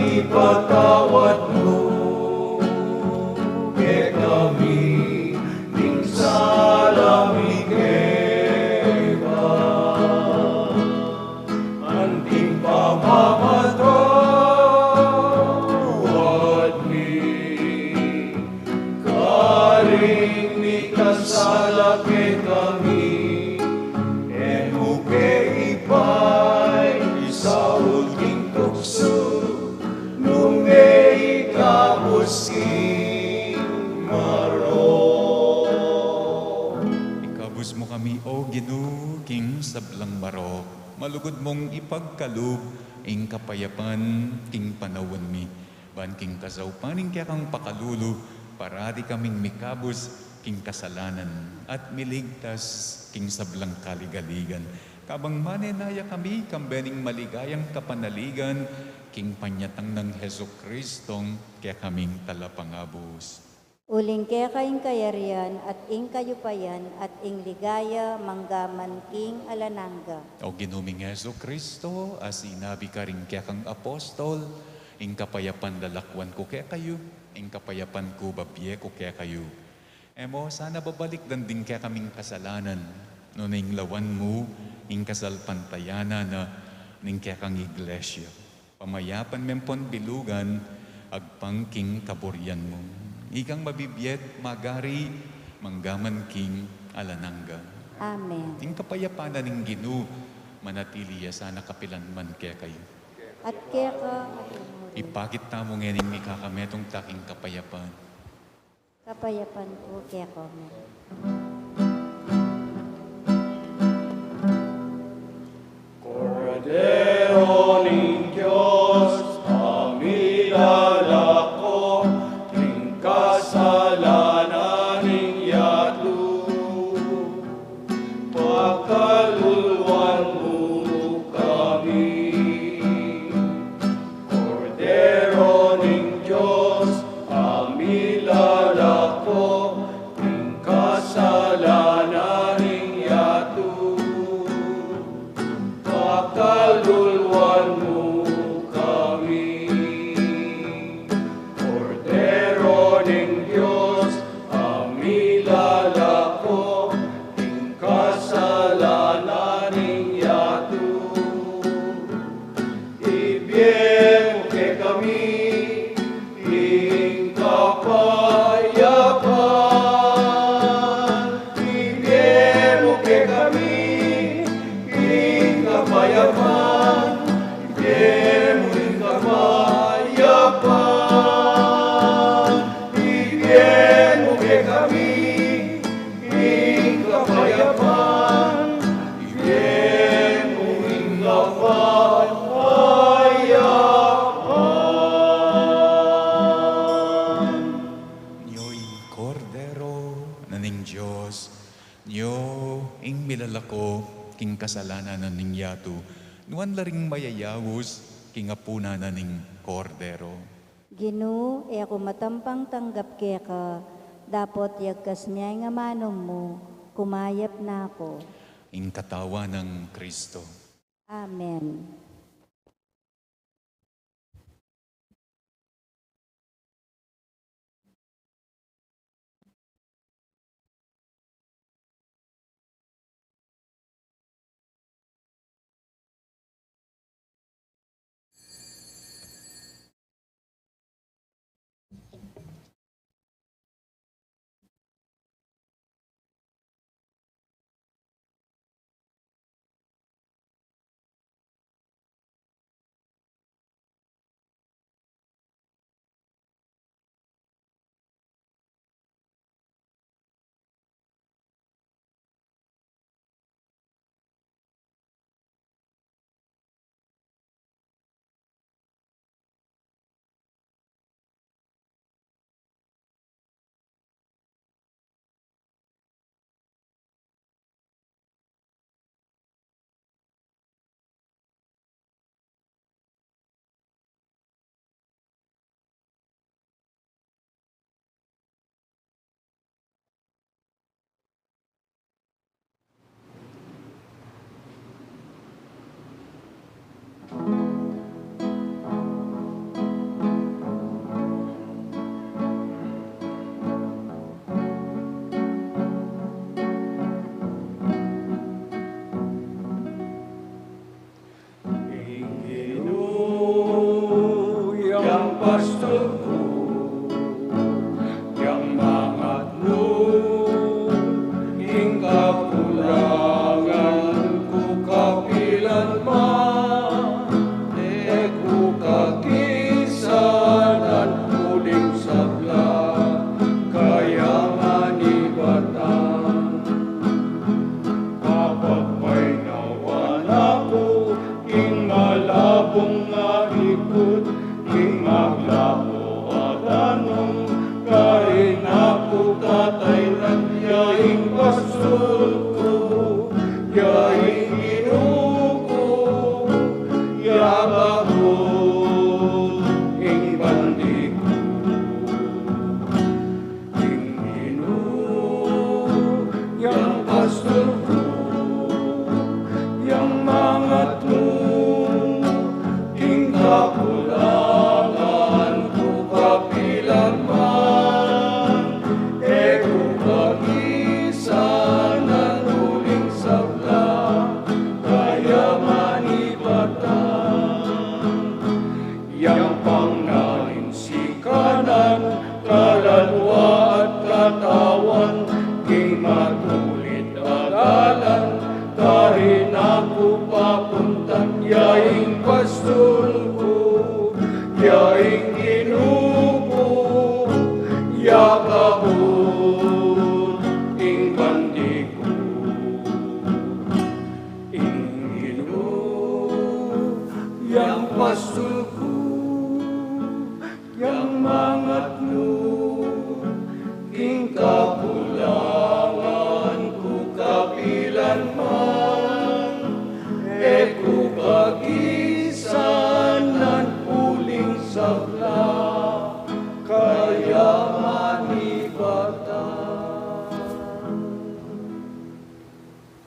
ipatawad mo ke kami ning salami keka anting pamamatawad mi karing ni kasala ke kami emu ke ipay isaul king tukso Ikabus mo kami, O Ginoo, king sablang marok, malugod mong ipagkalub, ing kapayapan, king panawon mi, ban king kasaupaning kaya kang pakalulu, parati kaming mikabus, king kasalanan, at miligtas, king sablang kaligaligan. Kabang manenaya kami, kambening maligayang kapanaligan, king panyatang ng Heso Kristong, kaya kaming talapangabos. Uling kaya kaing kayarian at ing kayupayan at ing ligaya manggaman king alananga. O ginuming Heso Kristo, as inabi ka rin kaya kang apostol, ing kapayapan lalakwan ko kaya kayo, ing kapayapan ko babye ko kaya kayo. Emo, sana babalik din kaya kaming kasalanan, no ning lawan mo, ing kasalpantayana na ning kaya kang iglesia. Pamayapan mempon bilugan, agpangking kaboryan mo. Ikang mabibiyet, magari, manggaman king alanangga. Amen. Ting kapayapanan ng Ginoo manatili sana kapilanman kaya kayo. At kaya ka, Ipakit tamo ngayon ni kakametong taking kapayapan. kapayapan ko kaya ko. Cordero ni Diyos, amilalako, ting kasalanan ning yatu. Pagkaluluan mo kami. Cordero ning Diyos, amilalako, ting kasalanan ning yatu. Pagkaluluan mo kami. Cordero ng Diyos, amilalako, ting kasalanan ning yatu. Ibigay mo kay kami, ting kapayapan. Ibigay mo kay kami, ting kapayapan. Ibigay mo ting kapayapan. Ibigay mo kay kami, ting kapayapan. Ibigay mo ting kapayapan. Nyo ing kordero na ning Diyos, nyo ing milalako king kasalanan na ning yatu, nuan laring mayayawos king apuna na ning kordero. Ginoo, ako matampang tanggap kaya ka, dapat yagkas niya nga manom mo, kumayap na ako. Ing katawa ng Kristo. Amen. Yang pastor ko, yang mangat mo, ing kakulangan ko kapilanman, ku kakisanan uling sabla, kaya manibatan. Kapag may nawan ako, ing malabong nga ikot, ing maglabo at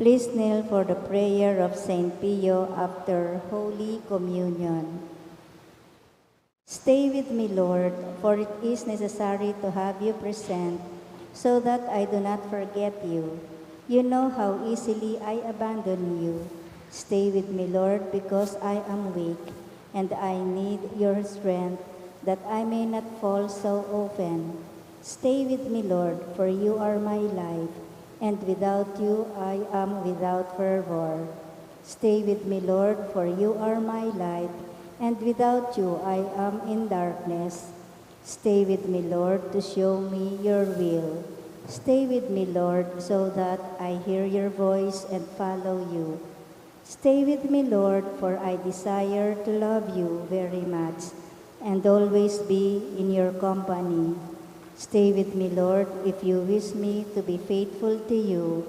Please kneel for the prayer of Saint Pio after Holy Communion. Stay with me, Lord, for it is necessary to have you present so that I do not forget you. You know how easily I abandon you. Stay with me, Lord, because I am weak and I need your strength that I may not fall so often. Stay with me, Lord, for you are my life, and without you I am without fervor. Stay with me, Lord, for you are my light, and without you I am in darkness. Stay with me, Lord, to show me your will. Stay with me, Lord, so that I hear your voice and follow you. Stay with me, Lord, for I desire to love you very much and always be in your company. Stay with me, Lord, if you wish me to be faithful to you.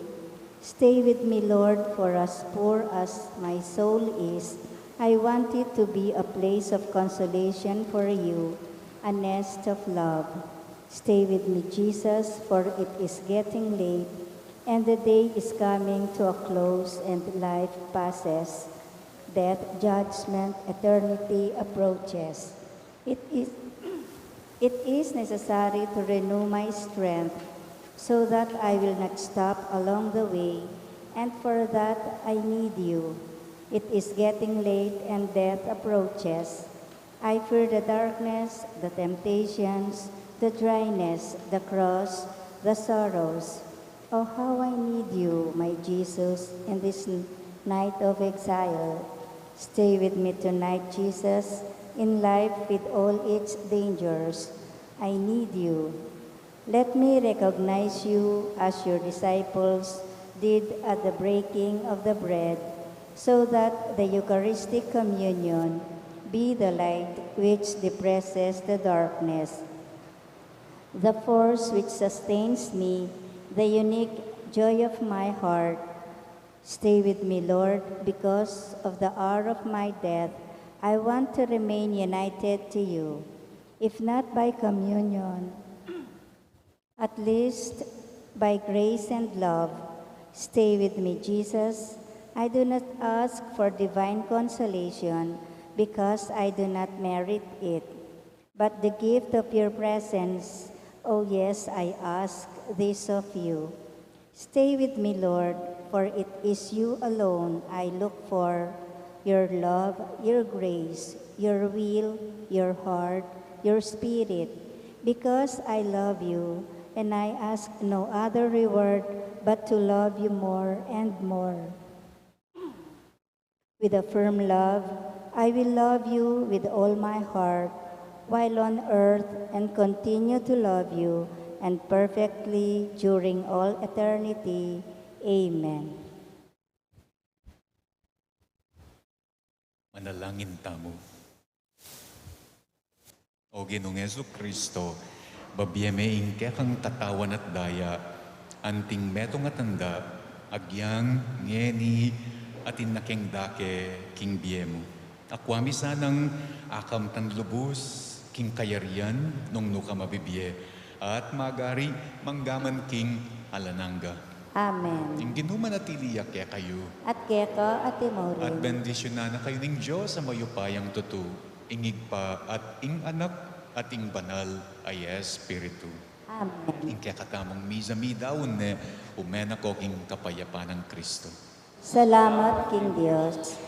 Stay with me, Lord, for as poor as my soul is, I want it to be a place of consolation for you, a nest of love. Stay with me, Jesus, for it is getting late, and the day is coming to a close, and life passes. Death, judgment, eternity approaches. It is necessary to renew my strength so that I will not stop along the way, and for that I need you. It is getting late and death approaches. I fear the darkness, the temptations, the dryness, the cross, the sorrows. Oh, how I need you, my Jesus, in this night of exile. Stay with me tonight, Jesus, in life with all its dangers. I need you. Let me recognize you as your disciples did at the breaking of the bread, so that the Eucharistic communion be the light which depresses the darkness, the force which sustains me, the unique joy of my heart. Stay with me, Lord, because of the hour of my death, I want to remain united to you, if not by communion, at least by grace and love. Stay with me, Jesus. I do not ask for divine consolation because I do not merit it, but the gift of your presence. Oh yes, I ask this of you. Stay with me, Lord, for it is you alone I look for, your love, your grace, your will, your heart, your spirit, because I love you, and I ask no other reward but to love you more and more. With a firm love, I will love you with all my heart while on earth, and continue to love you and perfectly during all eternity. Amen. Manalangin tamo. O Ginoong Jesucristo, babiyeme ingke kang tatawan at daya, anting metong atanda, agyang ngeni atin na keng dake king biyemo. Akwami sanang akam tan lubos, king kayarian nung nuka mabibiye, at magari manggaman king alananga. Amen. Ing ginuman at iliyak kaya kayo, At keka at timori. at bendisyonan na kayo ng Diyos sa mayupayang tutu, ingig pa at ing anak at ing banal ay Espiritu. Amen. Ing kaya katamong mizami daon ne umena ko king kapayapaan ng Kristo. Salamat, King Diyos.